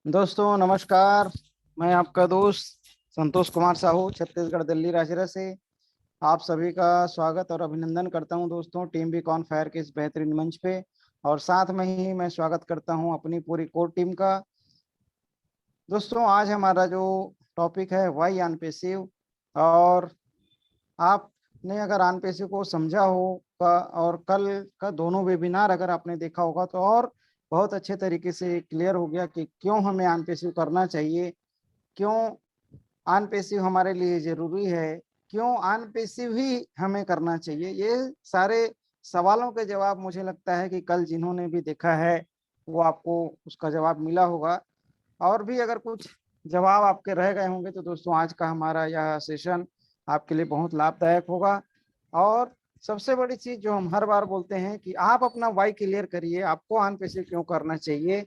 दोस्तों नमस्कार। मैं आपका दोस्त संतोष कुमार साहू छत्तीसगढ़ दिल्ली राजरा से आप सभी का स्वागत और अभिनंदन करता हूं दोस्तों, टीम बी कॉन फायर के इस बेहतरीन मंच पे। और साथ में ही मैं स्वागत करता हूं अपनी पूरी कोर टीम का। दोस्तों आज हमारा जो टॉपिक है वाई अनपेसिव। और आपने अगर अनपेसिव को समझा होगा और कल का दोनों वेबिनार अगर आपने देखा होगा तो और बहुत अच्छे तरीके से क्लियर हो गया कि क्यों हमें अनपेसिव करना चाहिए, क्यों अनपेसिव हमारे लिए जरूरी है, क्यों अनपेसिव ही हमें करना चाहिए। ये सारे सवालों के जवाब मुझे लगता है कि कल जिन्होंने भी देखा है वो आपको उसका जवाब मिला होगा। और भी अगर कुछ जवाब आपके रह गए होंगे तो दोस्तों आज का हमारा यह सेशन आपके लिए बहुत लाभदायक होगा। और सबसे बड़ी चीज जो हम हर बार बोलते हैं कि आप अपना वाई क्लियर करिए, आपको अनपेसिव क्यों करना चाहिए,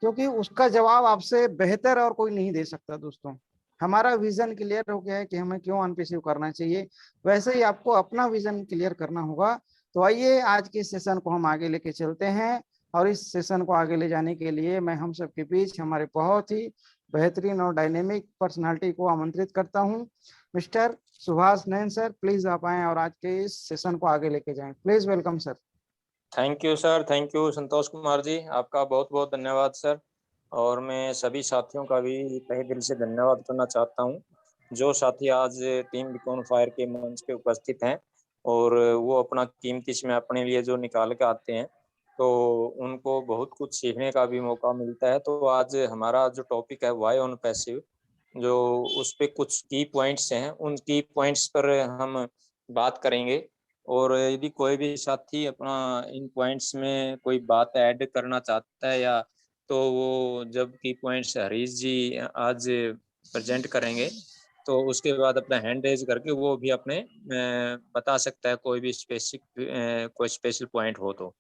क्योंकि उसका जवाब आपसे बेहतर और कोई नहीं दे सकता। दोस्तों हमारा विजन क्लियर हो गया है कि हमें क्यों अनपेसिव करना चाहिए, वैसे ही आपको अपना विजन क्लियर करना होगा। तो आइए आज के सेशन को हम आगे लेके चलते हैं। और इस सेशन को आगे ले जाने के लिए मैं हम सबके बीच हमारे बहुत ही बेहतरीन और डायनेमिक पर्सनालिटी को आमंत्रित करता हूं। Mister Subhash Nain sir, please आप आए और आज के इस सेशन को आगे लेके जाएं। Please welcome sir. Thank you sir, thank you Santosh Kumar ji, आपका बहुत बहुत धन्यवाद सर। और मैं सभी साथियों का भी तहे दिल से धन्यवाद करना चाहता हूं, जो साथी आज टीम बीकॉन फायर के मंच पे उपस्थित हैं और वो अपना कीमती समय अपने लिए जो निकाल के आते हैं, तो उनको बहुत कुछ सीखने का भी मौका मिलता है। तो आज हमारा जो टॉपिक है वाई ऑन पैसिव, जो उस पे कुछ की पॉइंट्स हैं, उन की पॉइंट्स पर हम बात करेंगे। और यदि कोई भी साथी अपना इन पॉइंट्स में कोई बात ऐड करना चाहता है, या तो वो जब की पॉइंट्स हरीश जी आज प्रेजेंट करेंगे तो उसके बाद अपना हैंड रेज करके वो भी अपने बता सकता है, कोई भी कोई स्पेशल पॉइंट हो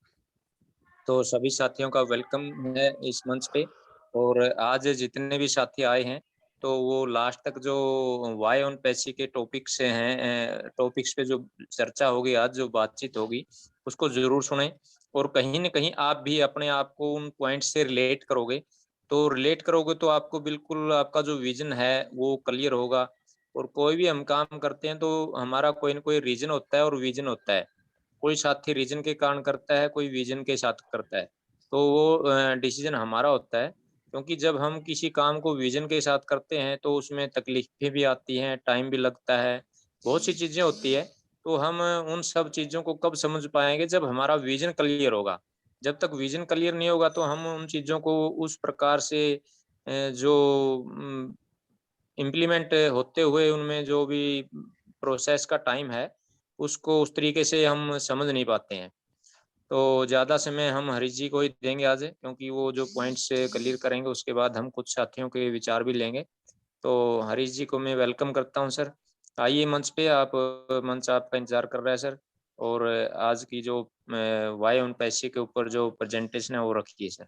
तो सभी साथियों का वेलकम है इस मंच पे। और आज जितने भी साथी आए हैं तो वो लास्ट तक जो वाई ऑन पैसी के टॉपिक्स हैं, टॉपिक्स पे जो चर्चा होगी, आज जो बातचीत होगी, उसको जरूर सुने। और कहीं ना कहीं आप भी अपने आप को उन पॉइंट से रिलेट करोगे, तो आपको बिल्कुल आपका जो विजन है वो क्लियर होगा। और कोई भी हम काम करते हैं तो हमारा कोई ना कोई रीजन होता है और विजन होता है। कोई साथी रीजन के कारण करता है, कोई विजन के साथ करता है। तो वो डिसीजन हमारा होता है, क्योंकि जब हम किसी काम को विजन के साथ करते हैं तो उसमें तकलीफें भी आती हैं, टाइम भी लगता है, बहुत सी चीजें होती है। तो हम उन सब चीजों को कब समझ पाएंगे, जब हमारा विजन क्लियर होगा। जब तक विजन क्लियर नहीं होगा तो हम उन चीजों को उस प्रकार से जो इम्प्लीमेंट होते हुए उनमें जो भी प्रोसेस का टाइम है, उसको उस तरीके से हम समझ नहीं पाते हैं। तो ज़्यादा समय हम हरीश जी को ही देंगे आज, क्योंकि वो जो पॉइंट्स क्लियर करेंगे उसके बाद हम कुछ साथियों के विचार भी लेंगे। तो हरीश जी को मैं वेलकम करता हूं सर। आइए मंच पे आप, मंच आपका इंतजार कर रहा है सर। और आज की जो वाई ऑन पैसे के ऊपर जो प्रेजेंटेशन है वो रखिए सर।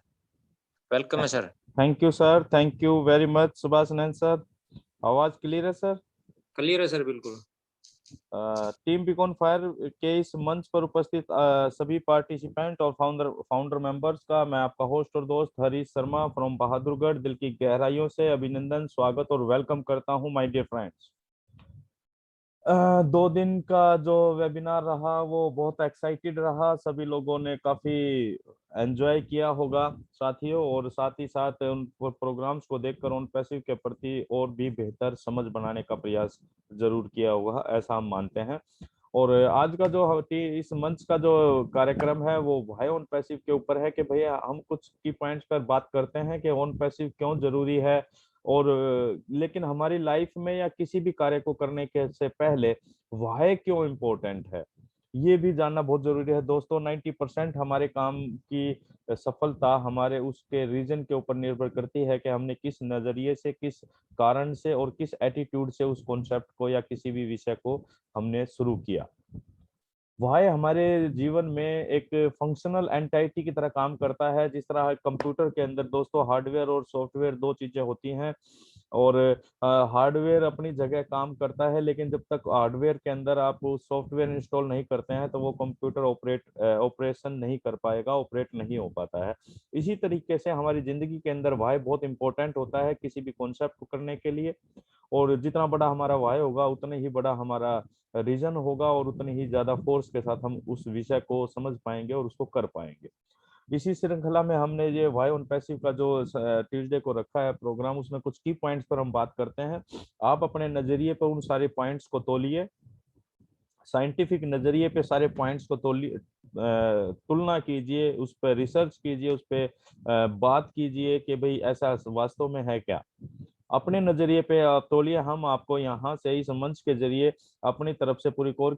वेलकम है sir. Thank you sir, thank you very much Subhash Nain sir. आवाज क्लियर है सर? क्लियर है सर, बिल्कुल। टीम बीकॉन फायर के इस मंच पर उपस्थित सभी पार्टिसिपेंट और फाउंडर मेंबर्स का मैं आपका होस्ट और दोस्त हरीश शर्मा फ्रॉम बहादुरगढ़ दिल की गहराइयों से अभिनंदन, स्वागत और वेलकम करता हूं माय डियर फ्रेंड्स। 2 दिन का जो वेबिनार रहा वो बहुत एक्साइटेड रहा, सभी लोगों ने काफी एंजॉय किया होगा साथियों, और साथ ही साथ उन प्रोग्राम्स को देखकर उन पैसिव के प्रति और भी बेहतर समझ बनाने का प्रयास जरूर किया होगा, ऐसा हम मानते हैं। और आज का जो इस मंच का जो कार्यक्रम है वो भाई ऑन पैसिव के ऊपर है कि भैया हम कुछ की पॉइंट्स पर बात करते हैं कि ऑन पैसिव क्यों जरूरी है। और लेकिन हमारी लाइफ में या किसी भी कार्य को करने के से पहले वाई क्यों इम्पोर्टेंट है, ये भी जानना बहुत जरूरी है दोस्तों। 90% हमारे काम की सफलता हमारे उसके रीजन के ऊपर निर्भर करती है कि हमने किस नजरिए से, किस कारण से और किस एटीट्यूड से उस कॉन्सेप्ट को या किसी भी विषय को हमने शुरू किया। वाई हमारे जीवन में एक फंक्शनल एंटाइटी की तरह काम करता है। जिस तरह कंप्यूटर के अंदर दोस्तों हार्डवेयर और सॉफ्टवेयर दो चीजें होती हैं, और हार्डवेयर अपनी जगह काम करता है, लेकिन जब तक हार्डवेयर के अंदर आप सॉफ्टवेयर इंस्टॉल नहीं करते हैं तो वो कंप्यूटर ऑपरेशन नहीं कर पाएगा, ऑपरेट नहीं हो पाता है। इसी तरीके से हमारी जिंदगी के अंदर वाई बहुत इंपॉर्टेंट होता है किसी भी कॉन्सेप्ट को करने के लिए, और जितना बड़ा हमारा वाई होगा उतने ही बड़ा हमारा रीजन होगा और उतनी ही ज्यादा फोर्स के साथ हम उस विषय को समझ पाएंगे और उसको कर पाएंगे। इसी श्रृंखला में हमने ये वाई ऑन पैसिव का जो ट्यूसडे को रखा है प्रोग्राम, उसमें कुछ की पॉइंट्स पर हम बात करते हैं। आप अपने नजरिए पर उन सारे पॉइंट्स को तोलिए, साइंटिफिक नजरिए पे सारे पॉइंट्स को तुलना कीजिए, उस पर रिसर्च कीजिए, उस पर बात कीजिए कि भाई ऐसा वास्तव में है क्या। अपने नजरिए पे आप तोलिए, हम आपको यहाँ से इस मंच के जरिए अपनी तरफ से पूरी कोर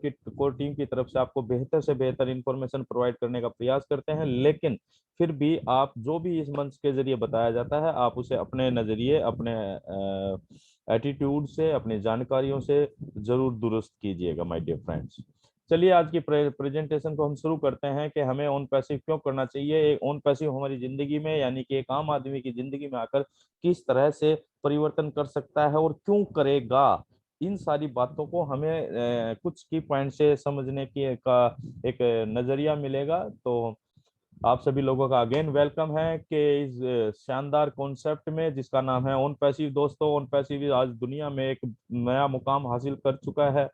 टीम की तरफ से आपको बेहतर से बेहतर इंफॉर्मेशन प्रोवाइड करने का प्रयास करते हैं। लेकिन फिर भी आप जो भी इस मंच के जरिए बताया जाता है आप उसे अपने नजरिए, अपने एटीट्यूड से, अपनी जानकारियों से जरूर दुरुस्त कीजिएगा माय डियर फ्रेंड्स। चलिए आज की प्रेजेंटेशन को हम शुरू करते हैं कि हमें ऑन पैसिव क्यों करना चाहिए। ऑन पैसिव हमारी जिंदगी में यानी कि एक आम आदमी की जिंदगी में आकर किस तरह से परिवर्तन कर सकता है और क्यों करेगा, इन सारी बातों को हमें कुछ की पॉइंट से समझने की का एक नजरिया मिलेगा। तो आप सभी लोगों का अगेन वेलकम है कि इस शानदार कॉन्सेप्ट में जिसका नाम है ऑन पैसिव। दोस्तों, ऑन पैसिव आज दुनिया में एक नया मुकाम हासिल कर चुका है।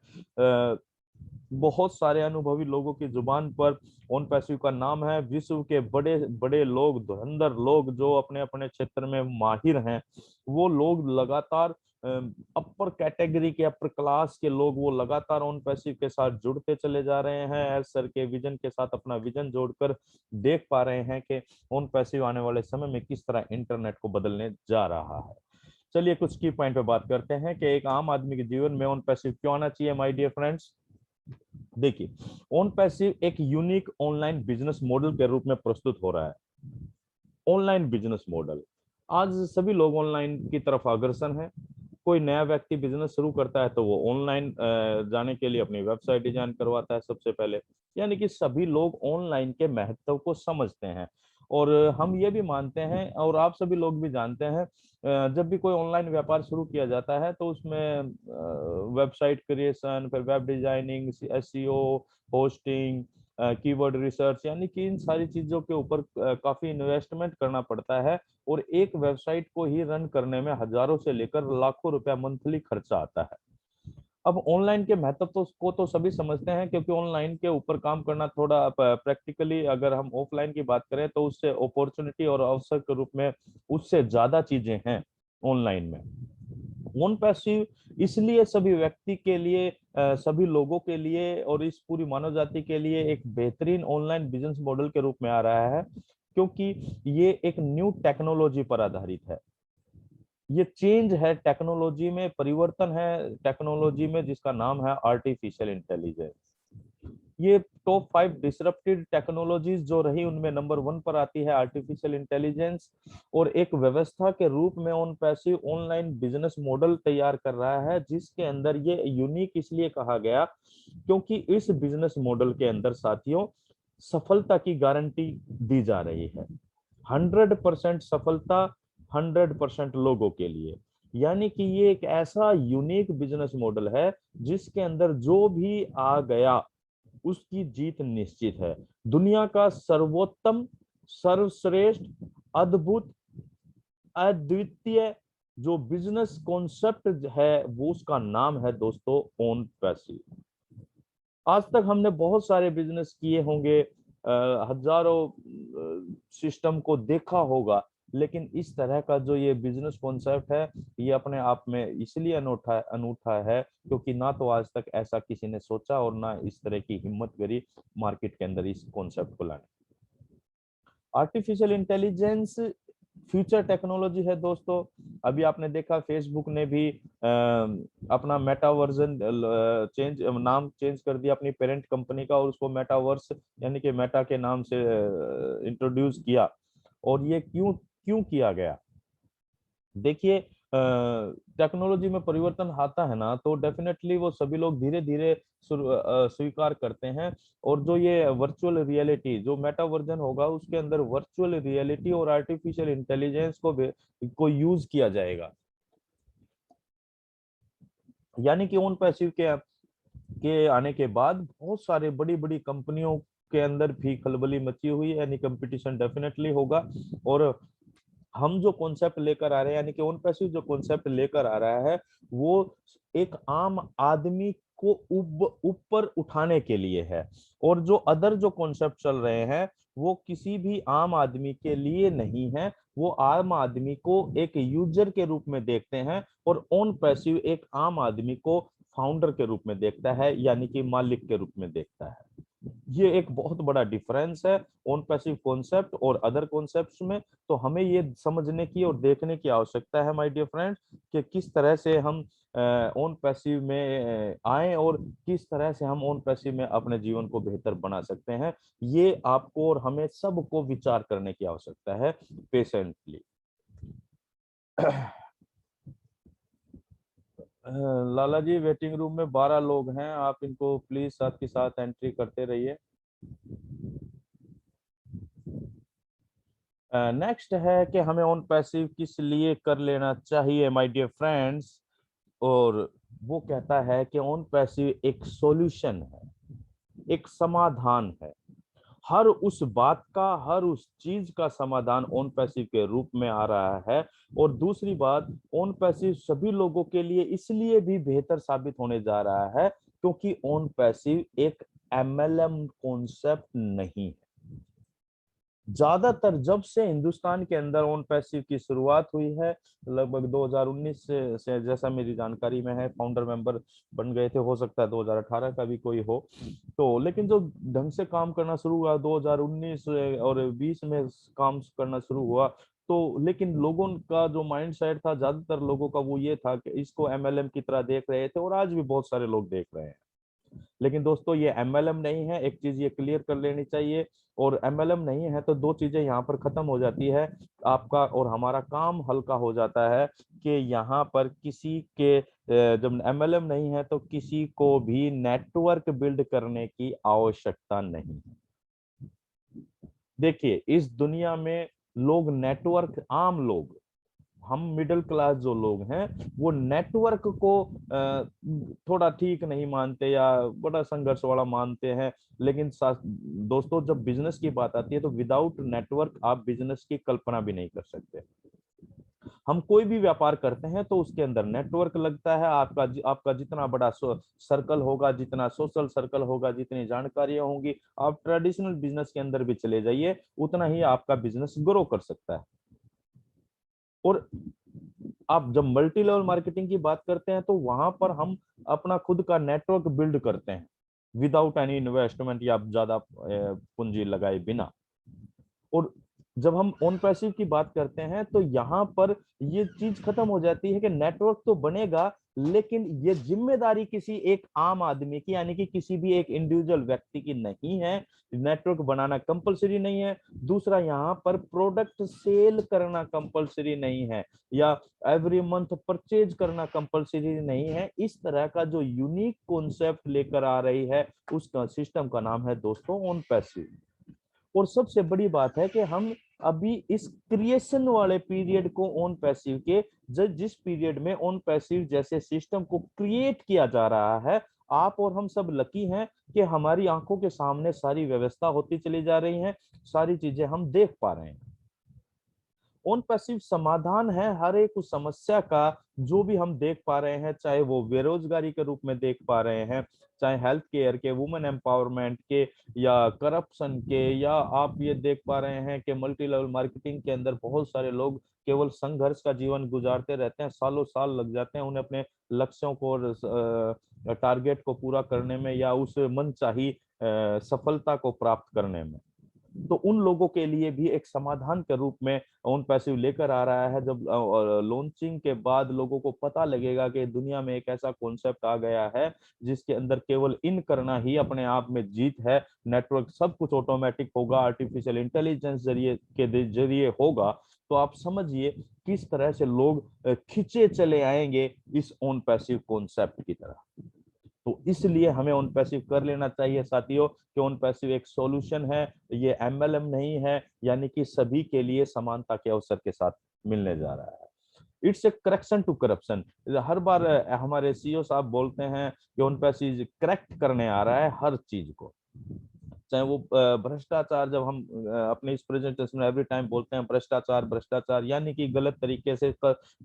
बहुत सारे अनुभवी लोगों की जुबान पर ऑन पैसिव का नाम है। विश्व के बड़े बड़े लोग, धुरंधर लोग जो अपने अपने क्षेत्र में माहिर हैं, वो लोग लगातार अपर कैटेगरी के, अपर क्लास के लोग, वो लगातार ऑन पैसिव के साथ जुड़ते चले जा रहे हैं। एज सर के विजन के साथ अपना विजन जोड़कर देख पा रहे हैं कि ऑन पैसिव आने वाले समय में किस तरह इंटरनेट को बदलने जा रहा है। चलिए कुछ की पॉइंट पे बात करते हैं कि एक आम आदमी के जीवन में ऑन पैसिव क्यों आना चाहिए माय डियर फ्रेंड्स। देखिए, ऑन पैसिव एक यूनिक ऑनलाइन बिजनेस मॉडल के रूप में प्रस्तुत हो रहा है। ऑनलाइन बिजनेस मॉडल, आज सभी लोग ऑनलाइन की तरफ अग्रसर हैं। कोई नया व्यक्ति बिजनेस शुरू करता है तो वो ऑनलाइन जाने के लिए अपनी वेबसाइट डिजाइन करवाता है सबसे पहले। यानी कि सभी लोग ऑनलाइन के महत्व को समझते हैं और हम ये भी मानते हैं और आप सभी लोग भी जानते हैं, जब भी कोई ऑनलाइन व्यापार शुरू किया जाता है तो उसमें वेबसाइट क्रिएशन, फिर web designing, SEO, hosting, keyword research, यानी कि इन सारी चीजों के ऊपर काफी इन्वेस्टमेंट करना पड़ता है और एक वेबसाइट को ही रन करने में हजारों से लेकर लाखों रुपया मंथली खर्चा आता है। अब ऑनलाइन के महत्व को सभी समझते हैं, क्योंकि ऑनलाइन के ऊपर काम करना थोड़ा प्रैक्टिकली, अगर हम ऑफलाइन की बात करें तो उससे अपॉर्चुनिटी और अवसर के रूप में उससे ज्यादा चीजें हैं ऑनलाइन में। ऑन पैसिव इसलिए सभी व्यक्ति के लिए, सभी लोगों के लिए और इस पूरी मानव जाति के लिए एक बेहतरीन ऑनलाइन बिजनेस मॉडल के रूप में आ रहा है, क्योंकि ये एक न्यू टेक्नोलॉजी पर आधारित है। ये चेंज है, टेक्नोलॉजी में परिवर्तन है, टेक्नोलॉजी में जिसका नाम है आर्टिफिशियल इंटेलिजेंस। ये टॉप 5 डिसरप्टिव टेक्नोलॉजीज जो रही उनमें नंबर 1 पर आती है आर्टिफिशियल इंटेलिजेंस, और एक व्यवस्था के रूप में on passive online business model तैयार कर रहा है, जिसके अंदर ये यूनिक इसलिए कहा गया क्योंकि इस बिजनेस मॉडल के अंदर साथियों सफलता की गारंटी दी जा रही है। 100% सफलता 100% लोगों के लिए। यानी कि ये एक ऐसा यूनिक बिजनेस मॉडल है जिसके अंदर जो भी आ गया उसकी जीत निश्चित है। दुनिया का सर्वोत्तम, सर्वश्रेष्ठ, अद्भुत, अद्वितीय जो बिजनेस कॉन्सेप्ट है वो उसका नाम है दोस्तों ऑन पैसिव। आज तक हमने बहुत सारे बिजनेस किए होंगे, हजारों सिस्टम को देखा होगा, लेकिन इस तरह का जो ये बिजनेस कॉन्सेप्ट है ये अपने आप में इसलिए अनूठा है क्योंकि ना तो आज तक ऐसा किसी ने सोचा और ना इस तरह की हिम्मत करी मार्केट के अंदर इस कॉन्सेप्ट को लाने। आर्टिफिशियल इंटेलिजेंस फ्यूचर टेक्नोलॉजी है दोस्तों। अभी आपने देखा फेसबुक ने भी अपना मेटा वर्जन नाम चेंज कर दिया अपनी पेरेंट कंपनी का और उसको मेटावर्स यानी कि मेटा के नाम से इंट्रोड्यूस किया। और ये क्यों किया गया? देखिए, टेक्नोलॉजी में परिवर्तन आता है ना तो डेफिनेटली वो सभी लोग धीरे धीरे स्वीकार करते हैं। और जो ये वर्चुअल रियलिटी जो मेटा वर्जन होगा उसके अंदर वर्चुअल रियलिटी और आर्टिफिशियल इंटेलिजेंस को यूज किया जाएगा। यानी कि ऑन पैसिव के आने के बाद बहुत सारे बड़ी बड़ी कंपनियों के अंदर भी खलबली मची हुई है, यानी कंपटीशन डेफिनेटली होगा। और हम जो कॉन्सेप्ट लेकर आ रहे हैं, यानी कि ऑन पैसिव जो कॉन्सेप्ट लेकर आ रहा है, वो एक आम आदमी को ऊपर उठाने के लिए है। और जो अदर जो कॉन्सेप्ट चल रहे हैं वो किसी भी आम आदमी के लिए नहीं है, वो आम आदमी को एक यूजर के रूप में देखते हैं, और ऑन पैसिव एक आम आदमी को फाउंडर के रूप में देखता है, यानी कि मालिक के रूप में देखता है। ये एक बहुत बड़ा डिफरेंस है ऑन पैसिव कॉन्सेप्ट और अदर कॉन्सेप्ट्स में। तो हमें ये समझने की और देखने की आवश्यकता है माय डियर फ्रेंड्स कि किस तरह से हम ऑन पैसिव में आए और किस तरह से हम ऑन पैसिव में अपने जीवन को बेहतर बना सकते हैं। ये आपको और हमें सबको विचार करने की आवश्यकता है पेशेंटली। लाला जी, वेटिंग रूम में 12 लोग हैं, आप इनको प्लीज साथ के साथ एंट्री करते रहिए। नेक्स्ट है कि हमें ऑन पैसिव किस लिए कर लेना चाहिए माय डियर फ्रेंड्स, और वो कहता है कि ऑन पैसिव एक सॉल्यूशन है, एक समाधान है। हर उस बात का, हर उस चीज का समाधान ऑन पैसिव के रूप में आ रहा है। और दूसरी बात, ऑन पैसिव सभी लोगों के लिए इसलिए भी बेहतर साबित होने जा रहा है क्योंकि ऑन पैसिव एक एमएलएम कॉन्सेप्ट नहीं है। ज्यादातर जब से हिंदुस्तान के अंदर ऑन पैसिव की शुरुआत हुई है, लगभग 2019 से जैसा मेरी जानकारी में है, फाउंडर मेंबर बन गए थे, हो सकता है 2018 का भी कोई हो। तो लेकिन जो ढंग से काम करना शुरू हुआ 2019 और 20 में काम करना शुरू हुआ, तो लेकिन लोगों का जो माइंड सेट था, ज्यादातर लोगों का वो ये था कि इसको एमएलएम की तरह देख रहे थे, और आज भी बहुत सारे लोग देख रहे हैं। लेकिन दोस्तों ये एमएलएम नहीं है, एक चीज ये क्लियर कर लेनी चाहिए। और एमएलएम नहीं है तो दो चीजें यहाँ पर खत्म हो जाती है, आपका और हमारा काम हल्का हो जाता है कि यहाँ पर किसी के जब एमएलएम नहीं है तो किसी को भी नेटवर्क बिल्ड करने की आवश्यकता नहीं है। देखिए इस दुनिया में लोग नेटवर्क, आम लोग, हम मिडिल क्लास जो लोग हैं, वो नेटवर्क को थोड़ा ठीक नहीं मानते या बड़ा संघर्ष वाला मानते हैं। लेकिन दोस्तों जब बिजनेस की बात आती है तो विदाउट नेटवर्क आप बिजनेस की कल्पना भी नहीं कर सकते। हम कोई भी व्यापार करते हैं तो उसके अंदर नेटवर्क लगता है। आपका जितना बड़ा सर्कल होगा, जितना सोशल सर्कल होगा, जितनी जानकारियां होंगी, आप ट्रेडिशनल बिजनेस के अंदर भी चले जाइए, उतना ही आपका बिजनेस ग्रो कर सकता है। और आप जब मल्टी लेवल मार्केटिंग की बात करते हैं तो वहां पर हम अपना खुद का नेटवर्क बिल्ड करते हैं विदाउट एनी इन्वेस्टमेंट या ज्यादा पूंजी लगाए बिना। और जब हम ऑन पैसिव की बात करते हैं तो यहाँ पर ये चीज खत्म हो जाती है कि नेटवर्क तो बनेगा, लेकिन ये जिम्मेदारी किसी एक आम आदमी की, यानी कि किसी भी एक इंडिविजुअल व्यक्ति की नहीं है। नेटवर्क बनाना कंपलसरी नहीं है। दूसरा, यहाँ पर प्रोडक्ट सेल करना कंपलसरी नहीं है, या एवरी मंथ परचेज करना कंपलसरी नहीं है। इस तरह का जो यूनिक कॉन्सेप्ट लेकर आ रही है उसका सिस्टम का नाम है दोस्तों ऑन पैसिव। और सबसे बड़ी बात है कि हम अभी इस क्रिएशन वाले पीरियड को ऑन पैसिव के, जिस पीरियड में ऑन पैसिव जैसे सिस्टम को क्रिएट किया जा रहा है, आप और हम सब लकी हैं कि हमारी आंखों के सामने सारी व्यवस्था होती चली जा रही है, सारी चीजें हम देख पा रहे हैं। ऑन पैसिव समाधान है हर एक उस समस्या का जो भी हम देख पा रहे हैं, चाहे वो बेरोजगारी के रूप में देख पा रहे हैं, चाहे हेल्थ केयर के, वुमेन एम्पावरमेंट के, या करप्शन के, या आप ये देख पा रहे हैं कि मल्टी लेवल मार्केटिंग के अंदर बहुत सारे लोग केवल संघर्ष का जीवन गुजारते रहते हैं, सालों साल लग जाते हैं उन्हें अपने लक्ष्यों को और टारगेट को पूरा करने में, या उस मनचाही सफलता को प्राप्त करने में। तो उन लोगों के लिए भी एक समाधान के रूप में ऑन पैसिव लेकर आ रहा है। जब लॉन्चिंग के बाद लोगों को पता लगेगा कि दुनिया में एक ऐसा कॉन्सेप्ट आ गया है जिसके अंदर केवल इन करना ही अपने आप में जीत है, नेटवर्क सब कुछ ऑटोमेटिक होगा, आर्टिफिशियल इंटेलिजेंस जरिए होगा, तो आप समझिए किस तरह से लोग खिंचे चले आएंगे इस ऑन पैसिव कॉन्सेप्ट की तरह। तो इसलिए हमें ऑन पैसिव कर लेना चाहिए साथियों कि ऑन पैसिव एक सॉल्यूशन है, ये एमएलएम नहीं है, यानी कि सभी के लिए समानता के अवसर के साथ मिलने जा रहा है। It's a correction to corruption. हर बार हमारे सीईओ साहब बोलते हैं कि उन पे चीज करेक्ट करने आ रहा है हर चीज को, चाहे वो भ्रष्टाचार, जब हम अपने इस प्रेजेंटेशन में एवरी टाइम बोलते हैं भ्रष्टाचार भ्रष्टाचार, यानी कि गलत तरीके से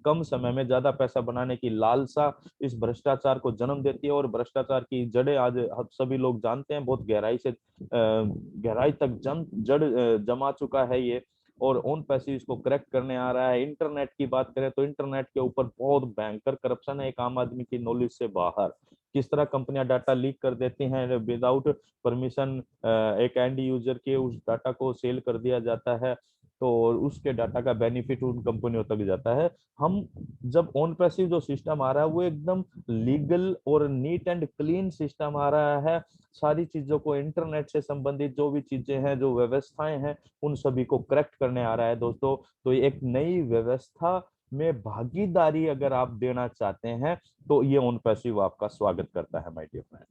कम समय में ज्यादा पैसा बनाने की लालसा इस भ्रष्टाचार को जन्म देती है। और भ्रष्टाचार की जड़ें आज हम सभी लोग जानते हैं, बहुत गहराई से गहराई तक जड़ जमा चुका है ये, और ओन पैसे इसको करेक्ट करने आ रहा है। इंटरनेट की बात करें तो इंटरनेट के ऊपर बहुत भयंकर करप्शन है, एक आम आदमी की नॉलेज से बाहर। किस तरह कंपनियां डाटा लीक कर देती हैं विदाउट परमिशन, एक एंड यूजर के उस डाटा को सेल कर दिया जाता है, तो उसके डाटा का बेनिफिट उन कंपनियों तक जाता है। हम जब ऑन पैसिव जो सिस्टम आ रहा है वो एकदम लीगल और नीट एंड क्लीन सिस्टम आ रहा है। सारी चीजों को, इंटरनेट से संबंधित जो भी चीजें हैं, जो व्यवस्थाएं हैं, उन सभी को करेक्ट करने आ रहा है दोस्तों। तो एक नई व्यवस्था में भागीदारी अगर आप देना चाहते हैं तो ये ऑन पैसिव आपका स्वागत करता है माय डियर फ्रेंड।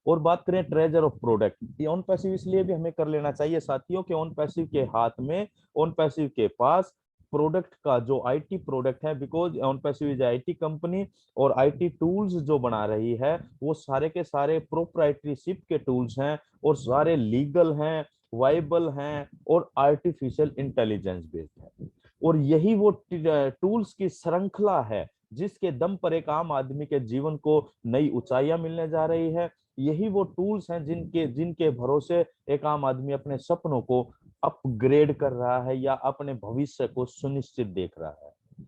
और बात करें ट्रेजर ऑफ प्रोडक्ट, ये ऑन पैसिव इसलिए भी हमें कर लेना चाहिए साथियों कि ऑन पैसिव के हाथ में, ऑन पैसिव के पास प्रोडक्ट का जो आईटी प्रोडक्ट है, because on passive is IT company, और आईटी टूल्स जो बना रही है वो सारे के सारे प्रोप्राइटरीशिप के टूल्स हैं, और सारे लीगल हैं, वाइबल हैं, और आर्टिफिशियल इंटेलिजेंस बेस्ड है। और यही वो टूल्स की श्रृंखला है जिसके दम पर एक आम आदमी के जीवन को नई ऊंचाइयां मिलने जा रही है। यही वो टूल्स हैं जिनके जिनके भरोसे एक आम आदमी अपने सपनों को अपग्रेड कर रहा है या अपने भविष्य को सुनिश्चित देख रहा है।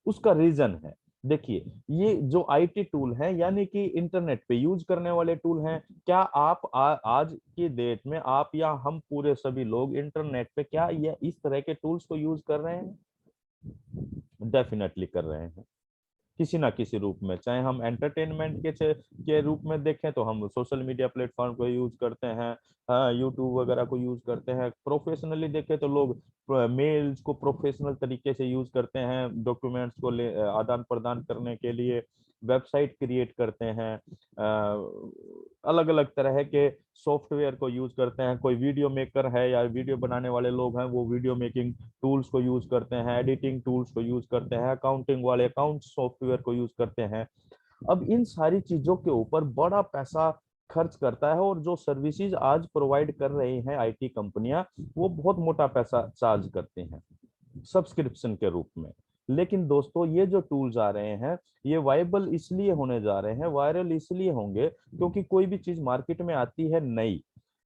उसका रीजन है, देखिए, ये जो आईटी टूल है यानी कि इंटरनेट पे यूज करने वाले टूल हैं, क्या आप आज की डेट में आप या हम पूरे सभी लोग इंटरनेट पे क्या ये इस तरह के टूल्स को यूज कर रहे हैं? डेफिनेटली कर रहे हैं, किसी ना किसी रूप में। चाहे हम एंटरटेनमेंट के रूप में देखें तो हम सोशल मीडिया प्लेटफॉर्म को यूज करते हैं, यूट्यूब वगैरह को यूज करते हैं। प्रोफेशनली देखें तो लोग मेल्स को प्रोफेशनल तरीके से यूज करते हैं, डॉक्यूमेंट्स को आदान प्रदान करने के लिए वेबसाइट क्रिएट करते हैं, अलग अलग तरह के सॉफ्टवेयर को यूज करते हैं। कोई वीडियो मेकर है या वीडियो बनाने वाले लोग हैं, वो वीडियो मेकिंग टूल्स को यूज करते हैं, एडिटिंग टूल्स को यूज करते हैं, अकाउंटिंग वाले अकाउंट सॉफ्टवेयर को यूज करते हैं। अब इन सारी चीजों के ऊपर बड़ा पैसा खर्च करता है, और जो सर्विसेज आज प्रोवाइड कर रही हैं आईटी कंपनियां, वो बहुत मोटा पैसा चार्ज करती हैं सब्सक्रिप्शन के रूप में। लेकिन दोस्तों, ये जो टूल्स आ रहे हैं ये वायबल इसलिए होने जा रहे हैं, वायरल इसलिए होंगे क्योंकि कोई भी चीज मार्केट में आती है नई,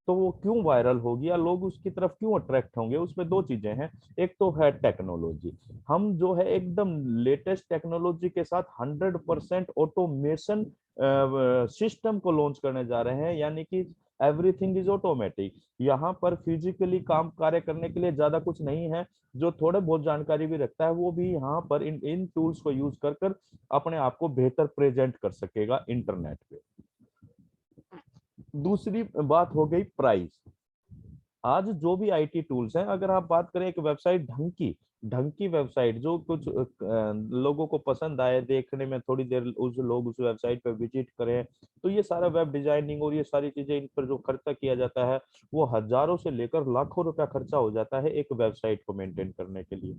तो वो क्यों वायरल होगी या लोग उसकी तरफ क्यों अट्रैक्ट होंगे? उसमें दो चीजें हैं। एक तो है टेक्नोलॉजी, हम जो है एकदम लेटेस्ट टेक्नोलॉजी के साथ 100% ऑटोमेशन सिस्टम को लॉन्च करने जा रहे हैं, यानी कि एवरीथिंग इज ऑटोमेटिक। यहाँ पर फिजिकली काम कार्य करने के लिए ज्यादा कुछ नहीं है। जो थोड़े बहुत जानकारी भी रखता है वो भी यहाँ पर इन टूल्स को यूज कर अपने आप को बेहतर प्रेजेंट कर सकेगा इंटरनेट पे। दूसरी बात हो गई प्राइस। आज जो भी आईटी टूल्स हैं, अगर आप बात करें एक वेबसाइट ढंग की वेबसाइट जो कुछ लोगों को पसंद आए, देखने में थोड़ी देर लोग उस वेबसाइट पर विजिट करें, तो ये सारा वेब डिजाइनिंग और ये सारी चीजें, इन पर जो खर्चा किया जाता है वो हजारों से लेकर लाखों रुपया खर्चा हो जाता है एक वेबसाइट को मेंटेन करने के लिए।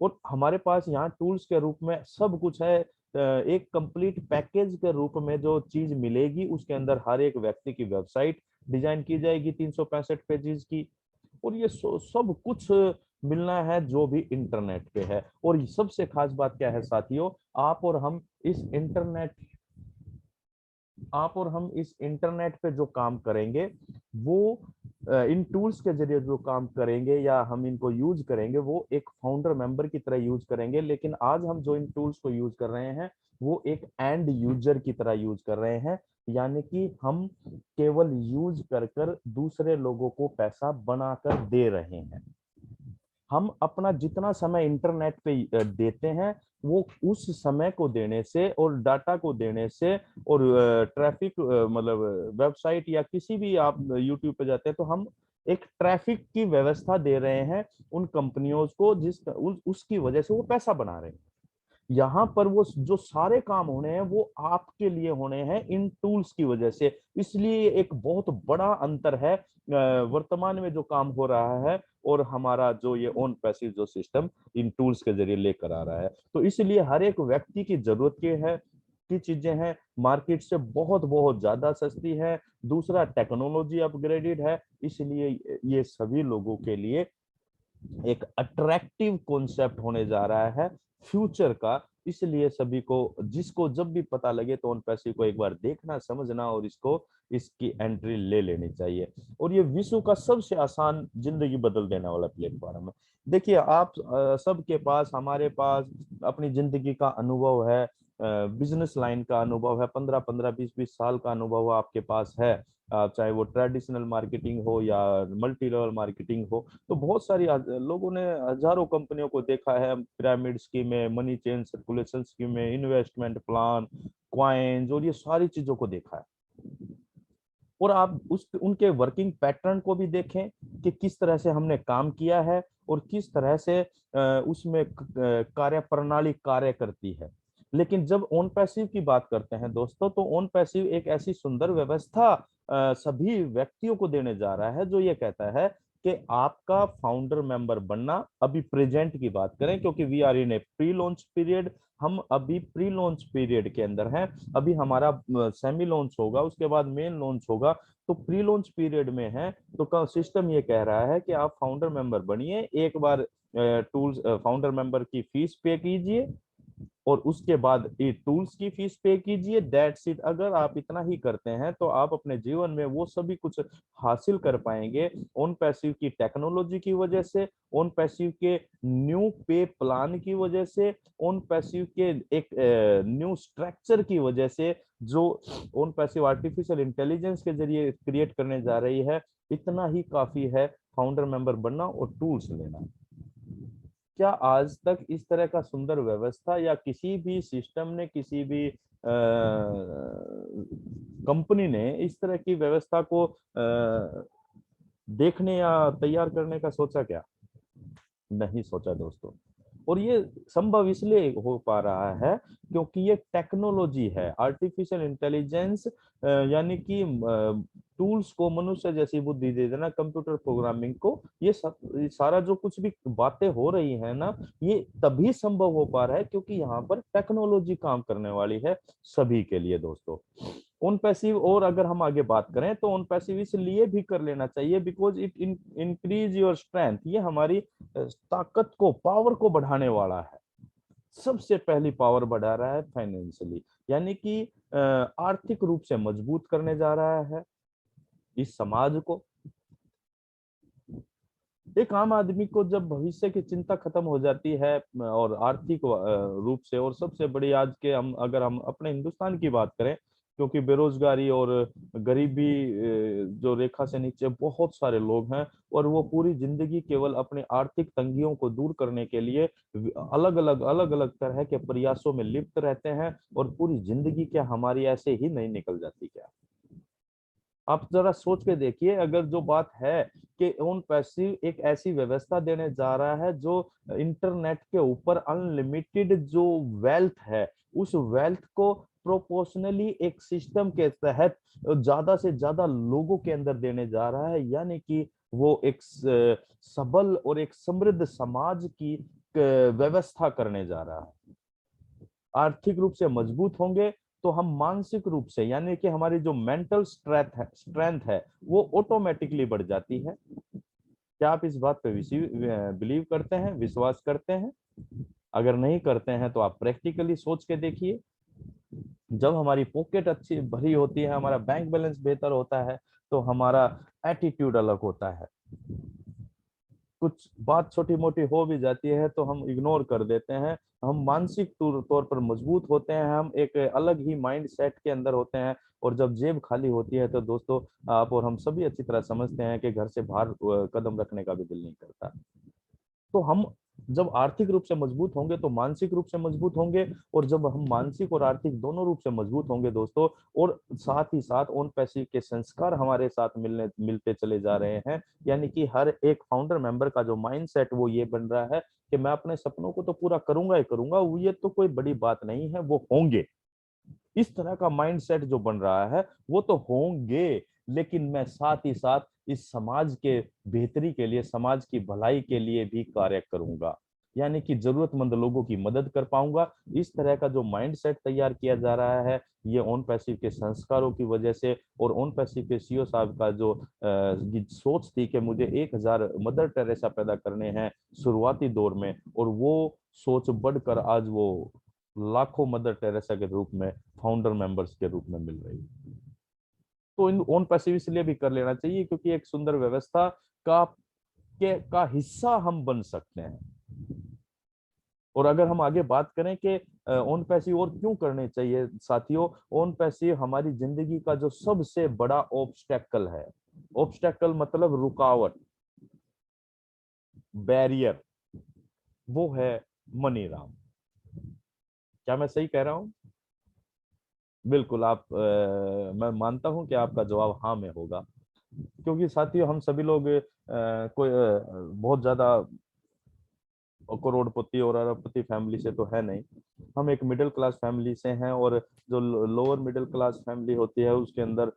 और हमारे पास यहाँ टूल्स के रूप में सब कुछ है, एक कंप्लीट पैकेज के रूप में जो चीज मिलेगी उसके अंदर हर एक व्यक्ति की वेबसाइट डिजाइन की जाएगी 365 पेजेस की, और ये सब कुछ मिलना है जो भी इंटरनेट पे है। और सबसे खास बात क्या है साथियों, आप और हम इस इंटरनेट पे जो काम करेंगे वो इन टूल्स के जरिए जो काम करेंगे या हम इनको यूज करेंगे वो एक फाउंडर मेंबर की तरह यूज करेंगे। लेकिन आज हम जो इन टूल्स को यूज कर रहे हैं वो एक एंड यूजर की तरह यूज कर रहे हैं, यानी कि हम केवल यूज कर दूसरे लोगों को पैसा बनाकर दे रहे हैं। हम अपना जितना समय इंटरनेट पे देते हैं वो उस समय को देने से और डाटा को देने से और ट्रैफिक मतलब वेबसाइट या किसी भी आप यूट्यूब पे जाते हैं तो हम एक ट्रैफिक की व्यवस्था दे रहे हैं उन कंपनियों को उसकी वजह से वो पैसा बना रहे हैं। यहाँ पर वो जो सारे काम होने हैं वो आपके लिए होने हैं इन टूल्स की वजह से। इसलिए एक बहुत बड़ा अंतर है वर्तमान में जो काम हो रहा है और हमारा जो ये ओन पैसिव जो सिस्टम इन टूल्स के जरिए लेकर आ रहा है। तो इसलिए हर एक व्यक्ति की जरूरत की चीजें हैं, मार्केट से बहुत बहुत ज्यादा सस्ती है। दूसरा, टेक्नोलॉजी अपग्रेडेड है, इसलिए ये सभी लोगों के लिए एक अट्रैक्टिव कॉन्सेप्ट होने जा रहा है फ्यूचर का। इसलिए सभी को, जिसको जब भी पता लगे तो ओन पैसिव को एक बार देखना, समझना और इसकी एंट्री ले लेनी चाहिए। और ये विश्व का सबसे आसान जिंदगी बदल देने वाला प्लेटफॉर्म है। देखिए, आप सबके पास, हमारे पास अपनी जिंदगी का अनुभव है, बिजनेस लाइन का अनुभव है, 15-15, 20-20 साल का अनुभव आपके पास है, चाहे वो ट्रेडिशनल मार्केटिंग हो या मल्टी लेवल मार्केटिंग हो। तो बहुत सारी लोगों ने हजारों कंपनियों को देखा है, पिरामिड स्कीमें, मनी चेन सर्कुलेशन स्कीमें, इन्वेस्टमेंट प्लान, क्वाइंस और ये सारी चीजों को देखा है। और आप उनके वर्किंग पैटर्न को भी देखें कि किस तरह से हमने काम किया है और किस तरह से उसमें कार्य प्रणाली कार्य करती है। लेकिन जब ओन पैसिव की बात करते हैं दोस्तों, तो ओन पैसिव एक ऐसी सुंदर व्यवस्था सभी व्यक्तियों को देने जा रहा है जो ये कहता है कि आपका फाउंडर मेंबर बनना, अभी प्रेजेंट की बात करें क्योंकि we are in a pre launch period, हम अभी प्री लॉन्च पीरियड के अंदर हैं। अभी हमारा सेमी लॉन्च होगा, उसके बाद मेन लॉन्च होगा, तो प्री लॉन्च पीरियड में है। तो सिस्टम ये कह रहा है कि आप फाउंडर मेंबर बनिए, एक बार टूल्स फाउंडर मेंबर की फीस पे कीजिए और उसके बाद ये टूल्स की फीस पे कीजिए, दैट्स इट। अगर आप इतना ही करते हैं तो आप अपने जीवन में वो सभी कुछ हासिल कर पाएंगे ओन पैसिव की टेक्नोलॉजी की वजह से, ओन पैसिव के न्यू पे प्लान की वजह से, ओन पैसिव के एक न्यू स्ट्रक्चर की वजह से जो ओन पैसिव आर्टिफिशियल इंटेलिजेंस के जरिए क्रिएट करने जा रही है। इतना ही काफी है फाउंडर मेंबर बनना और टूल्स लेना। क्या आज तक इस तरह का सुंदर व्यवस्था या किसी भी सिस्टम ने, किसी भी कंपनी ने इस तरह की व्यवस्था को देखने या तैयार करने का सोचा क्या? नहीं सोचा दोस्तों। और ये संभव इसलिए हो पा रहा है क्योंकि ये टेक्नोलॉजी है, आर्टिफिशियल इंटेलिजेंस, यानी कि टूल्स को मनुष्य जैसी बुद्धि दे देना, कंप्यूटर प्रोग्रामिंग को, ये सारा जो कुछ भी बातें हो रही है ना, ये तभी संभव हो पा रहा है क्योंकि यहाँ पर टेक्नोलॉजी काम करने वाली है सभी के लिए दोस्तों। ओन पैसिव, और अगर हम आगे बात करें तो ओन पैसिव इसलिए भी कर लेना चाहिए because it increase your strength. ये हमारी ताकत को, पावर को बढ़ाने वाला है। सबसे पहली पावर बढ़ा रहा है फाइनेंशियली, यानी कि आर्थिक रूप से मजबूत करने जा रहा है इस समाज को। एक आम आदमी को जब भविष्य की चिंता खत्म हो जाती है और आर्थिक रूप से, और सबसे बड़ी आज के अगर हम अपने हिंदुस्तान की बात करें, क्योंकि बेरोजगारी और गरीबी जो रेखा से नीचे बहुत सारे लोग हैं और वो पूरी जिंदगी केवल अपनी आर्थिक तंगियों को दूर करने के लिए अलग अलग तरह के प्रयासों में लिप्त रहते हैं, और पूरी जिंदगी क्या हमारी ऐसे ही नहीं निकल जाती क्या? आप जरा सोच के देखिए, अगर जो बात है कि ओन पैसिव एक ऐसी व्यवस्था देने जा रहा है जो इंटरनेट के ऊपर अनलिमिटेड जो वेल्थ है, उस वेल्थ को प्रोपोर्शनली एक सिस्टम के तहत ज्यादा से ज्यादा लोगों के अंदर देने जा रहा है, यानी कि वो एक सबल और एक समृद्ध समाज की व्यवस्था करने जा रहा है। आर्थिक रूप से मजबूत होंगे तो हम मानसिक रूप से, यानी कि हमारी जो मेंटल स्ट्रेंथ है वो ऑटोमेटिकली बढ़ जाती है। क्या आप इस बात पे बिलीव करते हैं, विश्वास करते हैं? अगर नहीं करते हैं तो आप प्रैक्टिकली सोच के देखिए। जब हमारी पॉकेट अच्छी भरी होती है, हमारा बैंक बैलेंस बेहतर होता है, तो हमारा एटीट्यूड अलग होता है। कुछ बात छोटी मोटी हो भी जाती है तो हम इग्नोर कर देते हैं, हम मानसिक तौर पर मजबूत होते हैं, हम एक अलग ही माइंड सेट के अंदर होते हैं। और जब जेब खाली होती है तो दोस्तों, आप और हम सभी अच्छी तरह समझते हैं कि घर से बाहर कदम रखने का भी दिल नहीं करता। तो हम जब आर्थिक रूप से मजबूत होंगे तो मानसिक रूप से मजबूत होंगे, और जब हम मानसिक और आर्थिक दोनों रूप से मजबूत होंगे दोस्तों, और साथ ही साथ ओन पैसिव के संस्कार हमारे साथ मिलते चले जा रहे हैं, यानी कि हर एक फाउंडर मेंबर का जो माइंडसेट वो ये बन रहा है कि मैं अपने सपनों को तो पूरा करूंगा ही करूंगा, ये तो कोई बड़ी बात नहीं है, वो होंगे। इस तरह का माइंडसेट जो बन रहा है, वो तो होंगे, लेकिन मैं साथ ही साथ इस समाज के बेहतरी के लिए, समाज की भलाई के लिए भी कार्य करूंगा, यानी कि जरूरतमंद लोगों की मदद कर पाऊंगा। इस तरह का जो माइंडसेट तैयार किया जा रहा है, ये ओन पैसिव के संस्कारों की वजह से, और ओन पैसिव के सीईओ साहब का जो सोच थी कि मुझे 1000 मदर टेरेसा पैदा करने हैं शुरुआती दौर में, और वो सोच बढ़कर आज वो लाखों मदर टेरेसा के रूप में, फाउंडर मेंबर्स के रूप में मिल रही है। तो इन ओन पैसिव इसलिए भी कर लेना चाहिए क्योंकि एक सुंदर व्यवस्था का हिस्सा हम बन सकते हैं। और अगर हम आगे बात करें कि ओन पैसिव और क्यों करने चाहिए साथियों, ओन पैसिव हमारी जिंदगी का जो सबसे बड़ा ऑब्स्टेकल है, ऑब्स्टेकल मतलब रुकावट, बैरियर, वो है मनी राम। क्या मैं सही कह रहा हूं? बिल्कुल, मैं मानता हूं कि आपका जवाब हाँ में होगा, क्योंकि साथियों हम सभी लोग कोई बहुत ज्यादा करोड़पति और अरबपति फैमिली से तो है नहीं, हम एक मिडिल क्लास फैमिली से हैं, और जो लोअर मिडिल क्लास फैमिली होती है उसके अंदर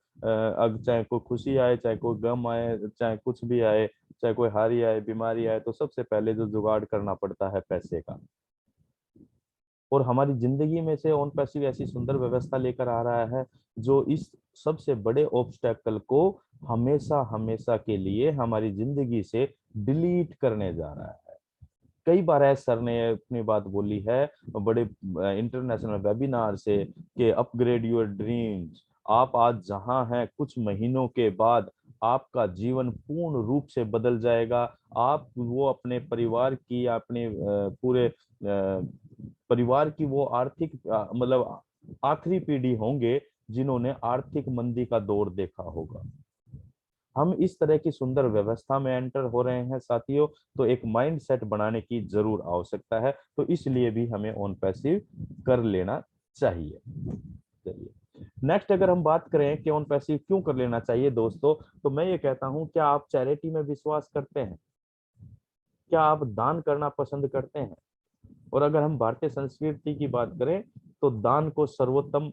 अब चाहे कोई खुशी आए, चाहे कोई गम आए, चाहे कुछ भी आए, चाहे कोई हारी आए, बीमारी आए, तो सबसे पहले जो जुगाड़ करना पड़ता है पैसे का। और हमारी जिंदगी में से ओन पैसिव ऐसी सुंदर व्यवस्था लेकर आ रहा है जो इस सबसे बड़े ऑब्स्टेकल को हमेशा हमेशा के लिए हमारी जिंदगी से डिलीट करने जा रहा है। कई बार है सर ने अपनी बात बोली है बड़े इंटरनेशनल वेबिनार से कि अपग्रेड योर ड्रीम्स। आप आज जहां हैं, कुछ महीनों के बाद आपका जीवन पूर्ण रूप से बदल जाएगा। आप वो अपने परिवार की, अपने पूरे परिवार की वो आर्थिक मतलब आखिरी पीढ़ी होंगे जिन्होंने आर्थिक मंदी का दौर देखा होगा। हम इस तरह की सुंदर व्यवस्था में एंटर हो रहे हैं साथियों, तो एक माइंड सेट बनाने की जरूर आवश्यकता है, तो इसलिए भी हमें ऑन पैसिव कर लेना चाहिए। चलिए नेक्स्ट, अगर हम बात करें कि ऑन पैसिव क्यों कर लेना चाहिए दोस्तों, तो मैं ये कहता हूं, क्या आप चैरिटी में विश्वास करते हैं? क्या आप दान करना पसंद करते हैं? और अगर हम भारतीय संस्कृति की बात करें तो दान को सर्वोत्तम